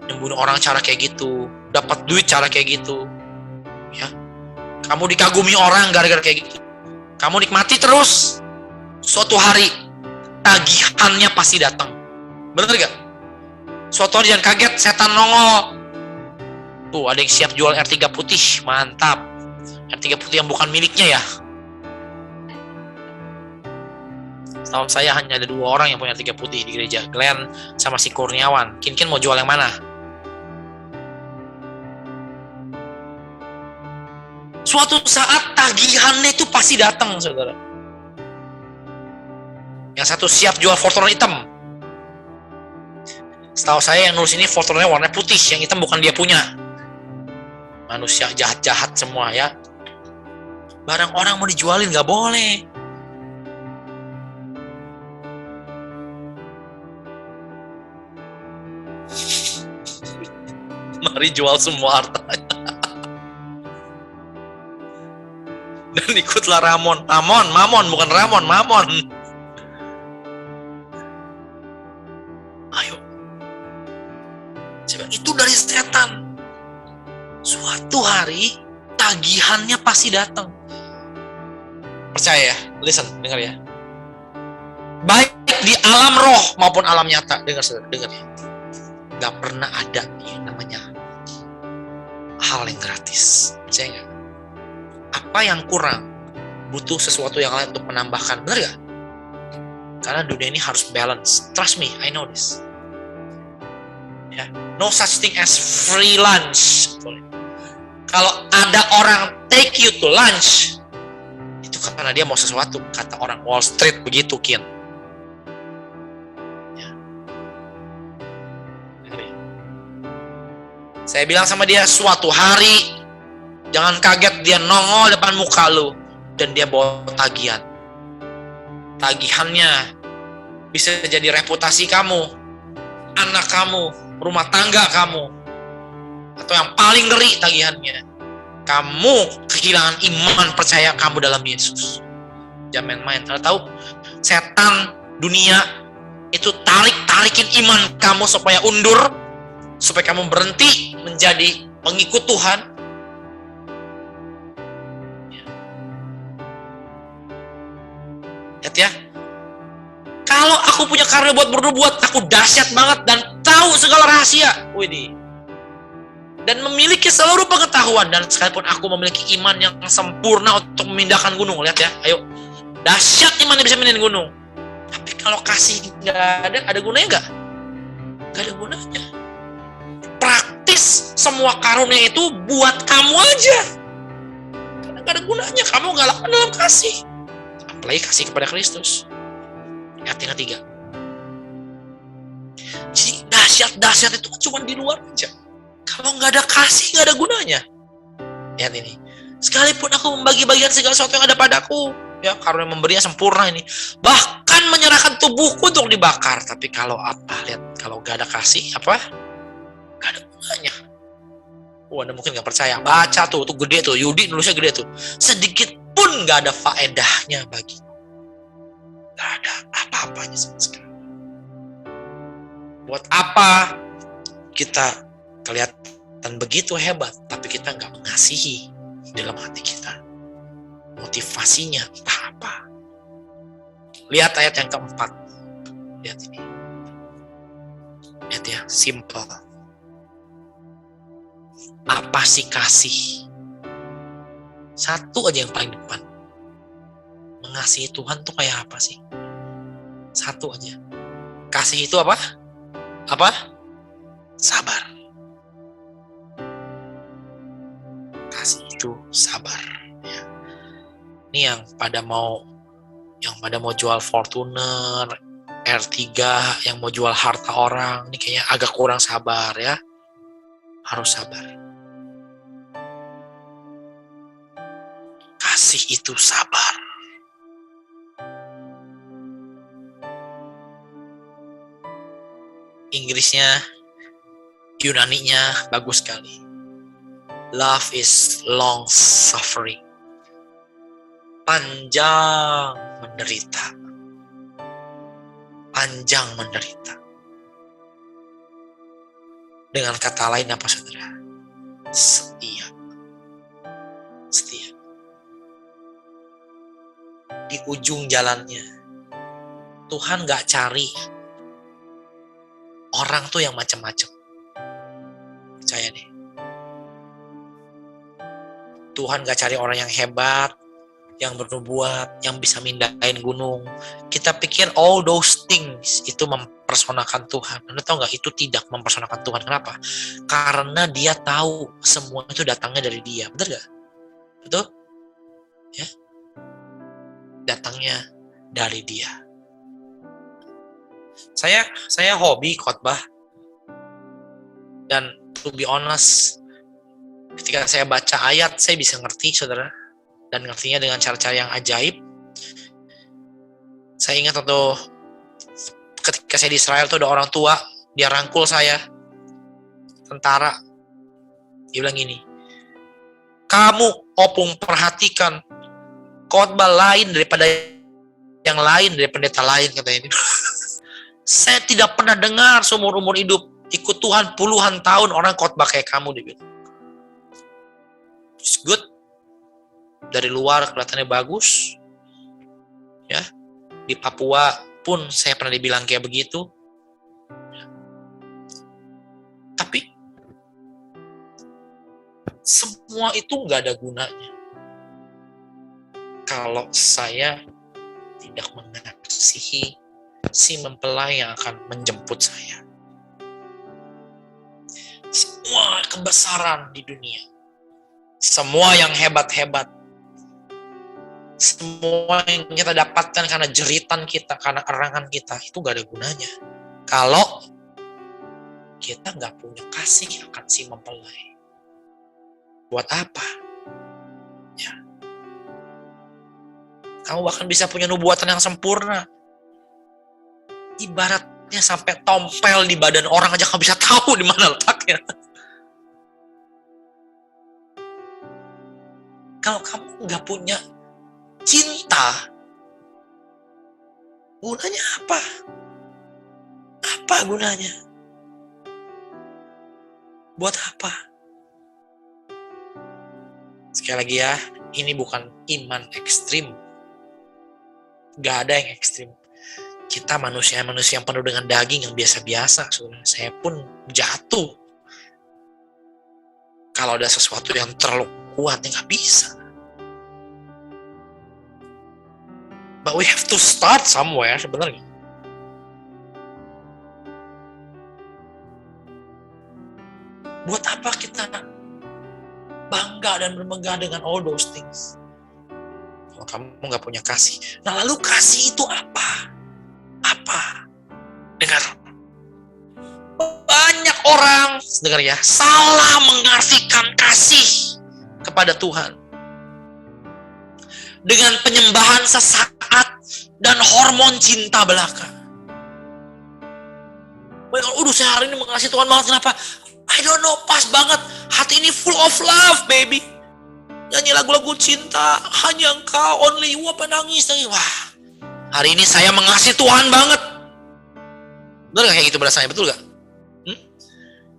membunuh orang cara kayak gitu, dapat duit cara kayak gitu, ya. Kamu dikagumi orang gara-gara kayak gitu. Kamu nikmati terus. Suatu hari tagihannya pasti datang. Bener gak? Suatu hari jangan kaget, setan nongol. Tuh ada yang siap jual R3 putih, mantap. R3 putih yang bukan miliknya ya. Setahu saya hanya ada 2 orang yang punya R3 putih di gereja, Glenn sama si Kurniawan. Kinkin mau jual yang mana? Suatu saat tagihannya itu pasti datang, saudara. Yang satu siap jual Fortuner hitam. Setahu saya yang nulis ini Fortunernya warna putih, yang hitam bukan dia punya. Manusia jahat-jahat semua ya. Barang orang mau dijualin gak boleh. Mari jual semua hartanya. Dan ikutlah Mamon, bukan Ramon, Mamon. Ayo. Coba, itu dari setan. Suatu hari tagihannya pasti datang. Percaya ya, listen, dengar ya. Baik di alam roh maupun alam nyata, dengar ya. Gak pernah ada yang namanya hal yang gratis. Percaya gak? Apa yang kurang, butuh sesuatu yang lain untuk menambahkan, benar gak? Karena dunia ini harus balance. Trust me, I know this. Ya, no such thing as free lunch. Kalau ada orang take you to lunch, itu karena dia mau sesuatu, kata orang Wall Street begitu, Kin. Ya. Saya bilang sama dia, suatu hari jangan kaget dia nongol depan muka lu dan dia bawa tagihan. Tagihannya bisa jadi reputasi kamu, anak kamu, rumah tangga kamu. Atau yang paling ngeri tagihannya, kamu kehilangan iman percaya kamu dalam Yesus. Jangan main-main. Karena tahu setan dunia itu tarikin iman kamu supaya undur, supaya kamu berhenti menjadi pengikut Tuhan. Lihat ya, kalau aku punya karya buat berbuat, aku dahsyat banget dan tahu segala rahasia. Widih. Dan memiliki seluruh pengetahuan, dan sekalipun aku memiliki iman yang sempurna untuk memindahkan gunung. Lihat ya, ayo, dahsyat iman yang bisa mindahin gunung. Tapi kalau kasih nggak ada gunanya nggak? Nggak ada gunanya. Praktis please, semua karunia itu buat kamu aja. Karena gak ada gunanya, kamu gak lakukan dalam kasih. Apalagi kasih kepada Kristus. Ayat yang ketiga. Jadi dahsyat itu cuma di luar aja. Kalau gak ada kasih, gak ada gunanya. Lihat ini. Sekalipun aku membagi-bagikan segala sesuatu yang ada padaku, ya karunia memberinya sempurna ini. Bahkan menyerahkan tubuhku untuk dibakar. Tapi kalau apa? Lihat, kalau gak ada kasih, apa? Gak ada gunanya. Anda mungkin gak percaya. Baca tuh gede tuh. Yudi nulisnya gede tuh. Sedikit pun gak ada faedahnya bagi. Gak ada apa-apanya sama sekali. Buat apa kita kelihatan begitu hebat, tapi kita gak mengasihi dalam hati kita? Motivasinya entah apa. Lihat ayat yang keempat. Lihat ini. Lihat ya, simple. Apa sih kasih? Satu aja yang paling depan. Mengasihi Tuhan tuh kayak apa sih? Satu aja. Kasih itu apa? Apa? Sabar. Kasih itu sabar. Ya. Ini yang pada mau jual Fortuner, R3, yang mau jual harta orang, ini kayaknya agak kurang sabar ya. Harus sabar. Kasih itu sabar. Inggrisnya, Yunaninya bagus sekali. Love is long suffering. Panjang menderita. Panjang menderita. Dengan kata lain apa saudara? Setia. Setia. Di ujung jalannya, Tuhan gak cari orang tuh yang macam-macam. Percaya deh. Tuhan gak cari orang yang hebat, yang bernubuat, yang bisa mindahin gunung. Kita pikir all those things itu mempersonakan Tuhan. Anda tahu gak? Itu tidak mempersonakan Tuhan. Kenapa? Karena dia tahu semua itu datangnya dari dia. Benar gak? Betul? Ya. Datangnya dari dia. Saya hobi khotbah. Dan to be honest, ketika saya baca ayat, saya bisa ngerti, saudara. Dan ngertinya dengan cara-cara yang ajaib. Saya ingat waktu ketika saya di Israel tuh ada orang tua, dia rangkul saya, tentara. Dia bilang gini, kamu opung perhatikan khotbah lain daripada yang lain, dari pendeta lain, katanya ini. Saya tidak pernah dengar seumur-umur hidup ikut Tuhan puluhan tahun orang khotbah kayak kamu, dia bilang. It's good. Dari luar kelihatannya bagus. Ya. Di Papua pun saya pernah dibilang kayak begitu. Tapi semua itu nggak ada gunanya kalau saya tidak mengasihi si mempelai yang akan menjemput saya. Semua kebesaran di dunia, semua yang hebat-hebat, semua yang kita dapatkan karena jeritan kita, karena erangan kita, itu gak ada gunanya kalau kita gak punya kasih akan si mempelai. Buat apa? Ya. Kamu bahkan bisa punya nubuatan yang sempurna, ibaratnya sampai tompel di badan orang aja kamu bisa tahu di mana letaknya. Kalau kamu nggak punya cinta, gunanya apa? Apa gunanya? Buat apa? Sekali lagi ya, ini bukan iman ekstrim. Gak ada yang ekstrim. Kita manusia-manusia yang penuh dengan daging yang biasa-biasa. Saya pun jatuh. Kalau ada sesuatu yang terlalu kuat, ya gak bisa. But we have to start somewhere, sebenarnya. Buat apa kita bangga dan bermegah dengan all those things kalau kamu gak punya kasih? Nah, lalu kasih itu apa? Apa? Dengar. Banyak orang, dengar ya, salah mengartikan kasih kepada Tuhan dengan penyembahan sesaat dan hormon cinta belaka. Saya hari ini mengasihi Tuhan banget, kenapa? I don't know, pas banget. Hati ini full of love, baby. Nyanyi lagu-lagu cinta, hanya Engkau, only you, apa nangis. Wah, hari ini saya mengasihi Tuhan banget. Bener gak kayak gitu berasaannya, betul gak?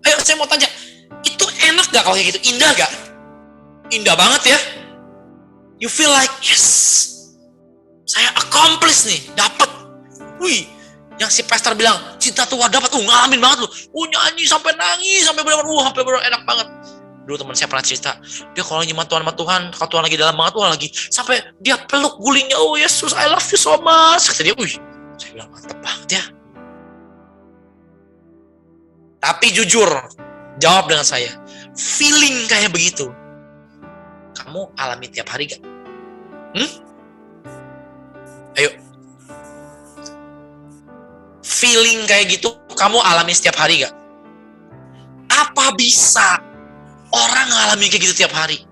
Ayo saya mau tanya, itu enak gak kalau kayak gitu? Indah gak? Indah banget ya. You feel like, yes, saya accomplish nih, dapat. Wih, yang si pastor bilang, cinta Tuhan dapat, ngalamin banget lu. Nyanyi sampai nangis, sampai benar-benar, sampai benar enak banget. Dulu teman saya pernah cerita, dia kalau lagi sama Tuhan, kalau Tuhan lagi dalam banget, lagi sampai dia peluk gulingnya, oh Yesus, I love you so much. Kata dia, wih, saya bilang mantep banget ya. Tapi jujur, jawab dengan saya, feeling kayak begitu, kamu alami tiap hari gak? Ayo. Feeling kayak gitu, kamu alami setiap hari gak? Apa bisa orang ngalami kayak gitu tiap hari?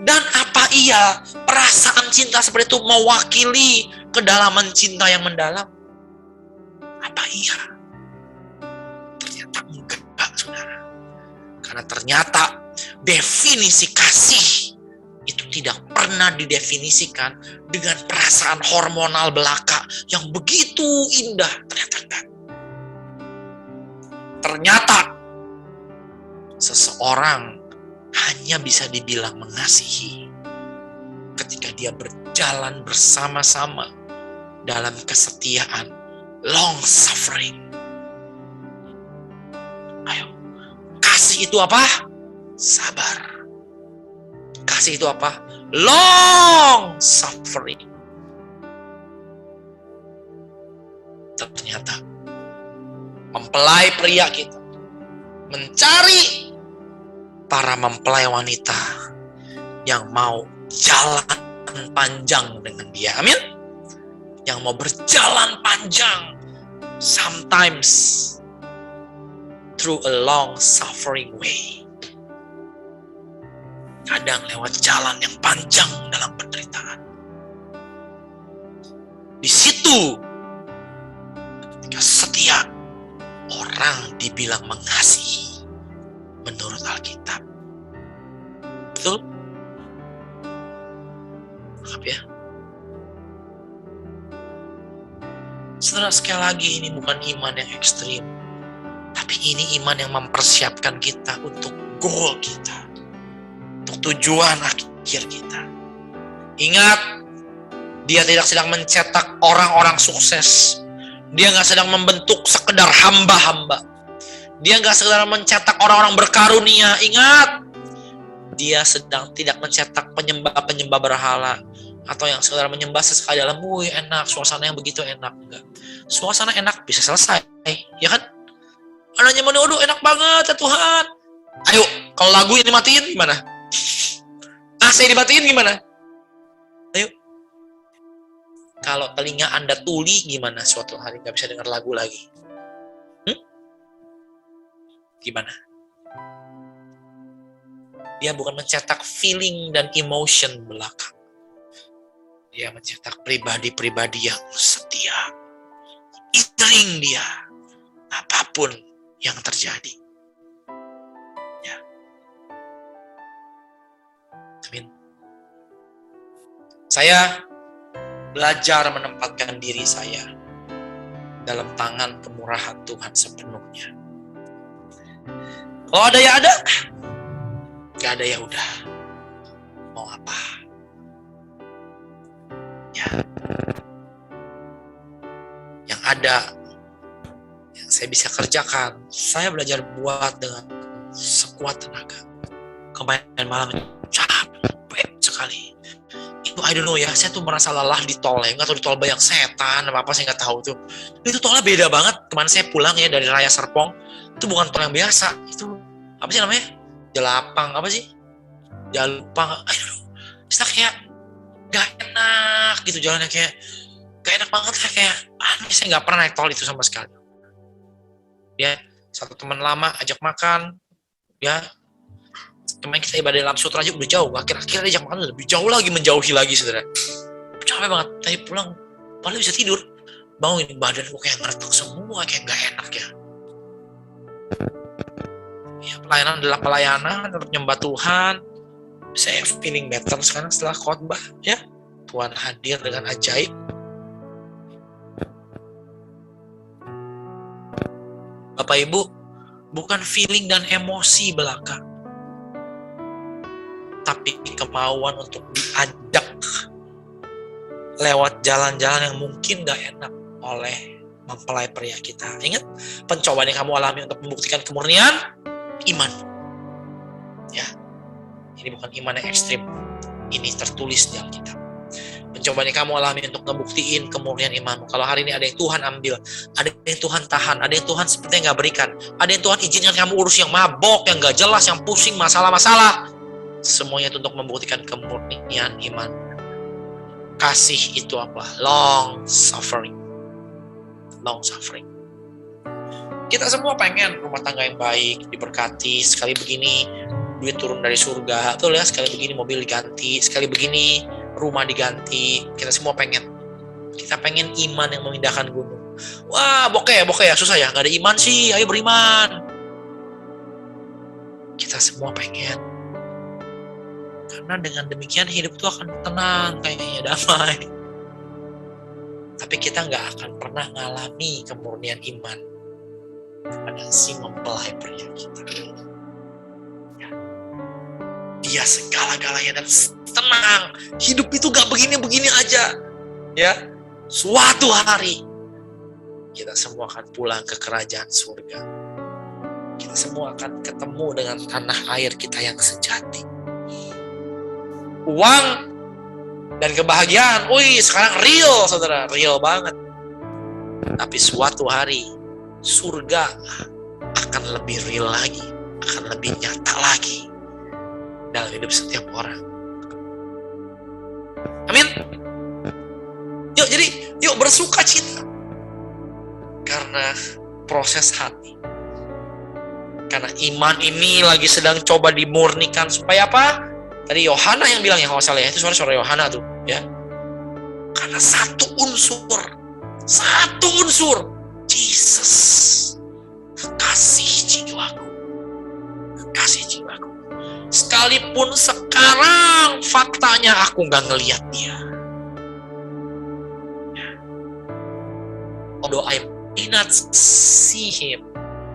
Dan apa iya perasaan cinta seperti itu mewakili kedalaman cinta yang mendalam? Apa iya? Ternyata enggak, saudara. Karena ternyata definisi kasih itu tidak pernah didefinisikan dengan perasaan hormonal belaka yang begitu indah. Ternyata enggak. Ternyata seseorang hanya bisa dibilang mengasihi ketika dia berjalan bersama-sama dalam kesetiaan, long suffering. Ayo, kasih itu apa? Sabar. Kasih itu apa? Long suffering. Ternyata mempelai pria kita mencari para mempelai wanita yang mau jalan panjang dengan dia. Amin. Yang mau berjalan panjang, sometimes through a long suffering way. Kadang lewat jalan yang panjang dalam penderitaan. Di situ, ketika setia, orang dibilang mengasihi menurut Alkitab. Betul? Maaf ya. Saudara, sekali lagi ini bukan iman yang ekstrim, tapi ini iman yang mempersiapkan kita untuk goal kita, untuk tujuan akhir kita. Ingat, dia tidak sedang mencetak orang-orang sukses. Dia nggak sedang membentuk sekedar hamba-hamba. Dia nggak sekedar mencetak orang-orang berkarunia. Ingat, dia sedang tidak mencetak penyembah-penyembah berhala atau yang sekedar menyembah sesekali dalam, wih enak, suasana yang begitu enak. Enggak. Suasana enak bisa selesai, ya kan? Anaknya menuduh enak banget ya Tuhan. Ayo, kalau lagu yang dimatiin gimana? AC dimatiin gimana? Ayo. Kalau telinga Anda tuli gimana suatu hari nggak bisa dengar lagu lagi? Gimana? Dia bukan mencetak feeling dan emotion belakang. Dia mencetak pribadi-pribadi yang setia. Iring dia apapun yang terjadi. Ya. Amin. Saya belajar menempatkan diri saya dalam tangan kemurahan Tuhan sepenuhnya. Kalau ada ya ada, gak ada ya udah. Mau apa? Ya. Yang ada, yang saya bisa kerjakan, saya belajar buat dengan sekuat tenaga. Kemarin malam capek sekali. Itu I don't know ya, saya tuh merasa lelah di tol ya. Nggak tahu di tol banyak setan, apa-apa saya nggak tahu tuh. Itu tolnya beda banget. Kemarin saya pulang ya dari Raya Serpong, Itu bukan tol yang biasa. Itu apa sih namanya? Jelapang apa sih? Jalupang. Istilah kayak gak enak gitu jalannya, kayak gak enak banget lah, kayak saya nggak pernah naik tol itu sama sekali. Ya, satu teman lama ajak makan, ya kemarin kita ibadah dalam sutra aja udah jauh, akhir-akhir ajak makan lebih jauh lagi, menjauhi lagi saudara. Capek banget, tadi pulang padahal bisa tidur, bangun badan gue kayak ngeretak semua, kayak gak enak ya. Ya pelayanan adalah pelayanan, tetap nyembah Tuhan. Saya feeling better sekarang setelah khotbah ya. Tuhan hadir dengan ajaib. Bapak Ibu, bukan feeling dan emosi belaka, tapi kemauan untuk diajak lewat jalan-jalan yang mungkin gak enak oleh mempelai pria kita. Ingat, pencobaan yang kamu alami untuk membuktikan kemurnian iman. Ya, ini bukan iman yang ekstrim. Ini tertulis di Alkitab. Pencobaan yang kamu alami untuk ngebuktiin kemurnian imanmu. Kalau hari ini ada yang Tuhan ambil, ada yang Tuhan tahan, ada yang Tuhan sepertinya gak berikan, ada yang Tuhan izinkan kamu urus yang mabok, yang gak jelas, yang pusing, masalah-masalah. Semuanya itu untuk membuktikan kemurnian iman. Kasih itu apa? Long suffering. Long suffering. Kita semua pengen rumah tangga yang baik, diberkati, sekali begini duit turun dari surga, betul ya, sekali begini mobil diganti, sekali begini rumah diganti. Kita semua pengen. Kita pengen iman yang memindahkan gunung. Wah, bokeh ya, susah ya, gak ada iman sih, ayo beriman. Kita semua pengen. Karena dengan demikian hidup itu akan tenang, kayaknya damai. Tapi kita gak akan pernah ngalami kemurnian iman pada si mempelai pria kita. Dia segala-galanya dan tenang. Hidup itu gak begini-begini aja. Ya, suatu hari kita semua akan pulang ke kerajaan surga. Kita semua akan ketemu dengan tanah air kita yang sejati. Uang dan kebahagiaan, sekarang real saudara, real banget. Tapi suatu hari surga akan lebih real lagi, akan lebih nyata lagi dalam hidup setiap orang. Amin. Yuk bersuka cita karena proses hati. Karena iman ini lagi sedang coba dimurnikan supaya apa? Tadi Yohana yang bilang ya, kalau salah ya, itu suara Yohana tuh ya. Karena satu unsur Jesus, kasih jiwaku. Sekalipun sekarang faktanya aku gak ngelihat dia. Although I may not see him,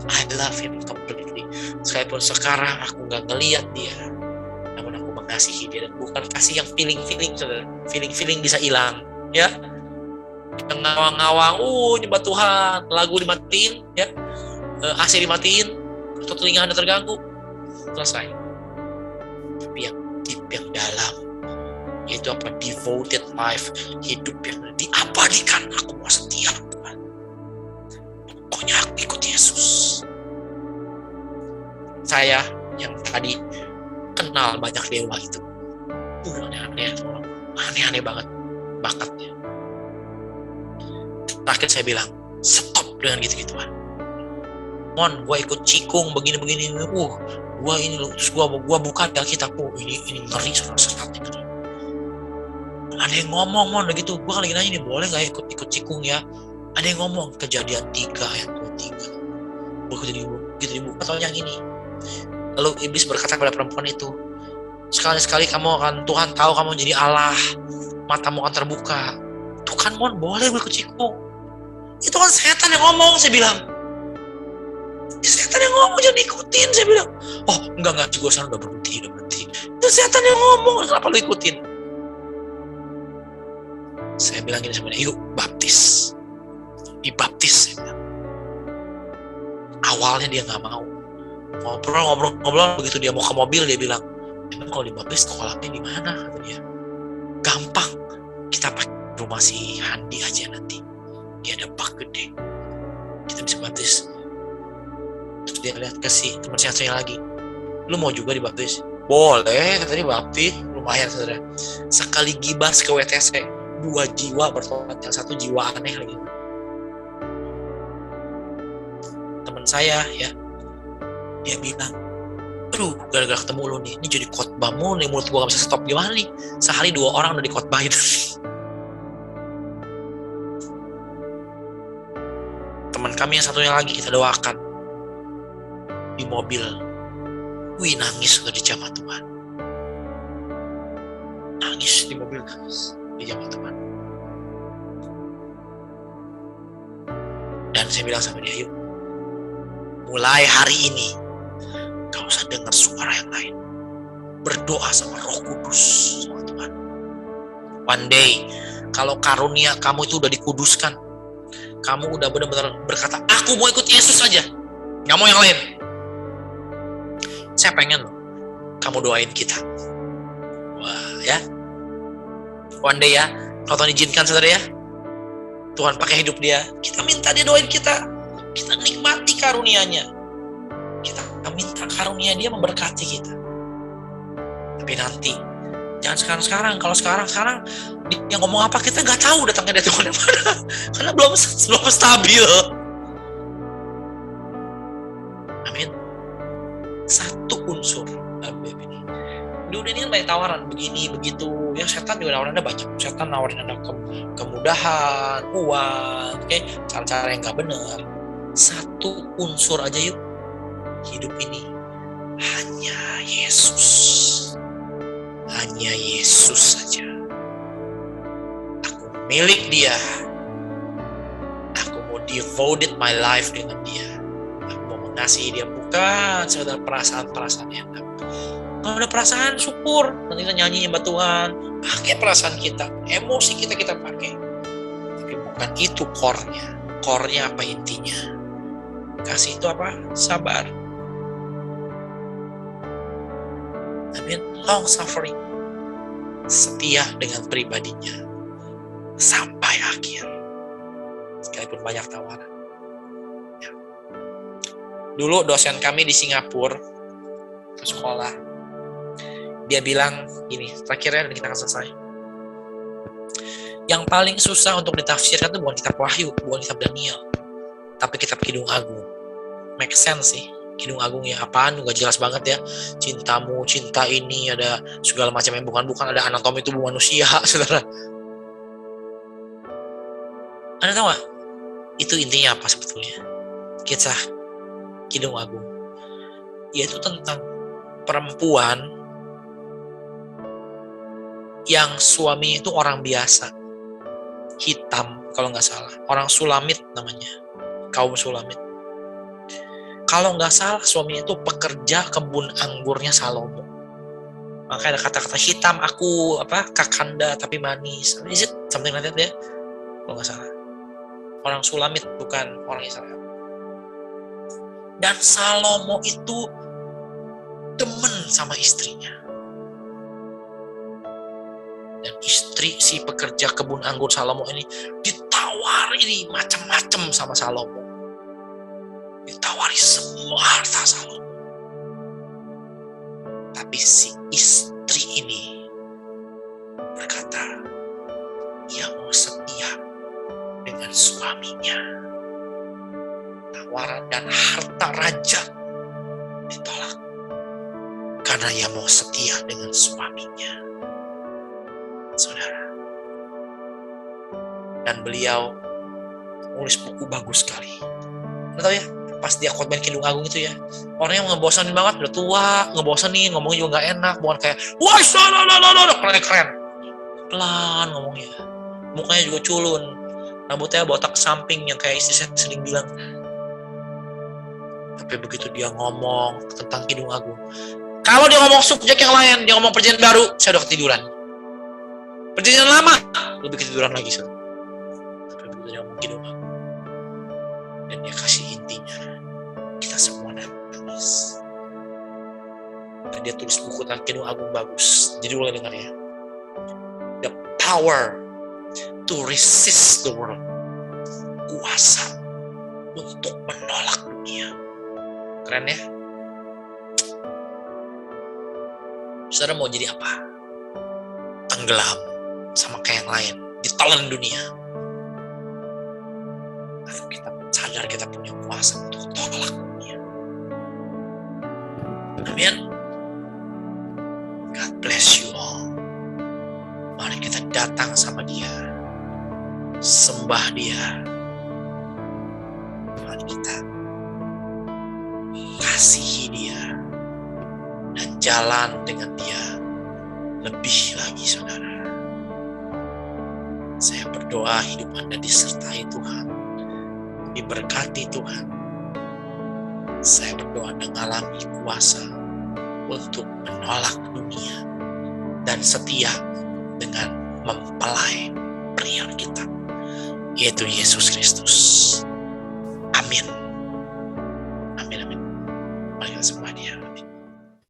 I love him completely. Sekalipun sekarang aku gak ngelihat dia, namun aku mengasihi dia. Dan bukan kasih yang feeling-feeling, saudara. Feeling-feeling bisa hilang, ya. Yang ngawang-ngawang, nyembah Tuhan, lagu dimatiin, ya, AC dimatiin, atau telinga Anda terganggu, selesai. Tapi yang deep, yang dalam, yaitu apa? Devoted life, hidup yang diabadikan. Aku mau setia, Tuhan. Pokoknya aku ikut Yesus. Saya yang tadi kenal banyak dewa itu, aneh-aneh banget bakatnya. Terakhir saya bilang, stop dengan gitu-gituan. Gue ikut cikung begini-begini, gue ini loh, terus gue buka di Alkitab, ini ngeri, sesatnya ngeri. Ada yang ngomong, begitu, gue kan lagi nanya nih, boleh gak ikut cikung ya? Ada yang ngomong, Kejadian 3 ayat 23. Begitu dibuka tahun yang ini. Lalu iblis berkata kepada perempuan itu, sekali-sekali Tuhan tahu kamu jadi Allah, matamu akan terbuka. Tuh kan boleh gue ikut cikung. Itu kan setan yang ngomong, saya bilang. Setan yang ngomong, jangan ikutin, saya bilang. Enggak, gue sana udah berhenti. Itu setan yang ngomong, kenapa lu ikutin? Saya bilang gini sama dia, yuk baptis. Dibaptis, saya bilang. Awalnya dia gak mau. Ngobrol, begitu dia mau ke mobil, dia bilang, emang kalau dibaptis kolamnya di mana? Kata dia. Gampang, kita pakai rumah si Handi aja nanti. Dia ada bak gede, kita bisa baptis. dia lihat ke si teman satunya lagi, lu mau juga dibaptis? Boleh, kata dia, baptis, lumayan saudara. Sekali gibas ke WTC, 2 jiwa bertobat, yang satu jiwa aneh lagi. Teman saya ya, dia bilang, aduh, gara-gara ketemu lu nih, ini jadi khotbah mulu nih, mulut gua gak bisa stop, gimana nih? Sehari 2 orang udah dikhotbahin. Teman kami yang satunya lagi kita doakan di mobil, nangis udah di jamaah Tuhan, nangis di mobil, nangis di jamaah Tuhan. Dan saya bilang sama dia, yuk, mulai hari ini gak usah dengar suara yang lain, berdoa sama Roh Kudus sama Tuhan. One day kalau karunia kamu itu udah dikuduskan, kamu udah benar-benar berkata, aku mau ikut Yesus saja, gak mau yang lain. Saya pengen loh, kamu doain kita. Wah ya, one day ya, kalau Tuhan izinkan saudara ya, Tuhan pakai hidup dia, kita minta dia doain kita nikmati karunia-Nya, kita minta karunia dia memberkati kita. Tapi nanti, jangan sekarang. Kalau sekarang dia ngomong apa kita nggak tahu datangnya dari Tuhan yang mana, karena belum stabil. Amin. Satu unsur ini. Dunia ini banyak tawaran, begini, begitu. Ya setan juga nawarin Anda banyak. Setan nawarin Anda kemudahan, uang, cara-cara yang nggak benar. Satu unsur aja yuk. Hidup ini hanya Yesus. Hanya Yesus saja. Aku milik Dia. Aku mau devoted my life dengan Dia. Aku mau mengasihi Dia, bukan sekedar perasaan-perasaan enak. Kalau ada perasaan, syukur. Nanti kita nyanyi nyembah Tuhan. Pakai perasaan kita, emosi kita pakai. Tapi bukan itu core-nya. Core-nya apa intinya? Kasih itu apa? Sabar. Amin. Long suffering. Setia dengan pribadinya. Sampai akhir. Sekalipun banyak tawaran. Ya. Dulu dosen kami di Singapura, ke sekolah, dia bilang gini, terakhirnya dan kita akan selesai. Yang paling susah untuk ditafsirkan itu bukan kitab Wahyu, bukan kitab Daniel, tapi kitab Kidung Agung. Make sense sih, Kidung Agung ya, apaan juga jelas banget ya. Cintamu, cinta ini, ada segala macam yang bukan, ada anatomi tubuh manusia, saudara. Anda tahu gak? Itu intinya apa sebetulnya? Kisah Kidung Agung. Yaitu tentang perempuan yang suaminya itu orang biasa, hitam kalau nggak salah, orang Sulamit namanya, kaum Sulamit. Kalau nggak salah suaminya itu pekerja kebun anggurnya Salomo. Makanya ada kata-kata hitam, aku kakanda tapi manis. Is it something like that ya? Kalau nggak salah, orang Sulamit bukan orang Israel. Dan Salomo itu demen sama istrinya. Dan istri si pekerja kebun anggur Salomo ini ditawari macam-macam sama Salomo. Ditawari semua harta Salomo. Tapi si istri ini berkata, ia mau setia dengan suaminya. Tawaran dan harta raja ditolak. Karena ia mau setia dengan suaminya. Saudara. Dan beliau nulis buku bagus sekali. Anda tahu ya, pas dia khotbah Kidung Agung itu ya, orangnya ngebosanin banget, udah tua, ngebosanin, ngomongnya juga gak enak, bukan kayak, wah, keren. Pelan ngomongnya. Mukanya juga culun. Rambutnya botak samping yang kayak istri saya sering bilang. Tapi begitu dia ngomong tentang Kidung Agung, kalau dia ngomong subjek yang lain, dia ngomong perjanjian baru, saya udah ketiduran. Perjanjian lama, lebih ketiduran lagi. Tapi begitu dia ngomong Kidung Agung, dan dia kasih intinya, kita semua nangis. Dan dia tulis buku tentang Kidung Agung bagus. Jadi boleh dengar ya. The power to resist the world. Kuasa untuk menolak dunia. Keren ya? Saudara mau jadi apa? Tenggelam sama kayak yang lain, ditelan dunia. Ayo kita sadar kita punya kuasa untuk tolak dunia. Amin. God bless you all. Mari kita datang sama Dia, sembah Dia. Mari kita kasihi Dia dan jalan dengan Dia lebih lagi, saudara. Saya berdoa hidup Anda disertai Tuhan, diberkati Tuhan. Saya berdoa Anda mengalami kuasa untuk menolak dunia dan setia dengan mempelai pria kita, yaitu Yesus Kristus. Amin. Amin, amin. Mari kita semua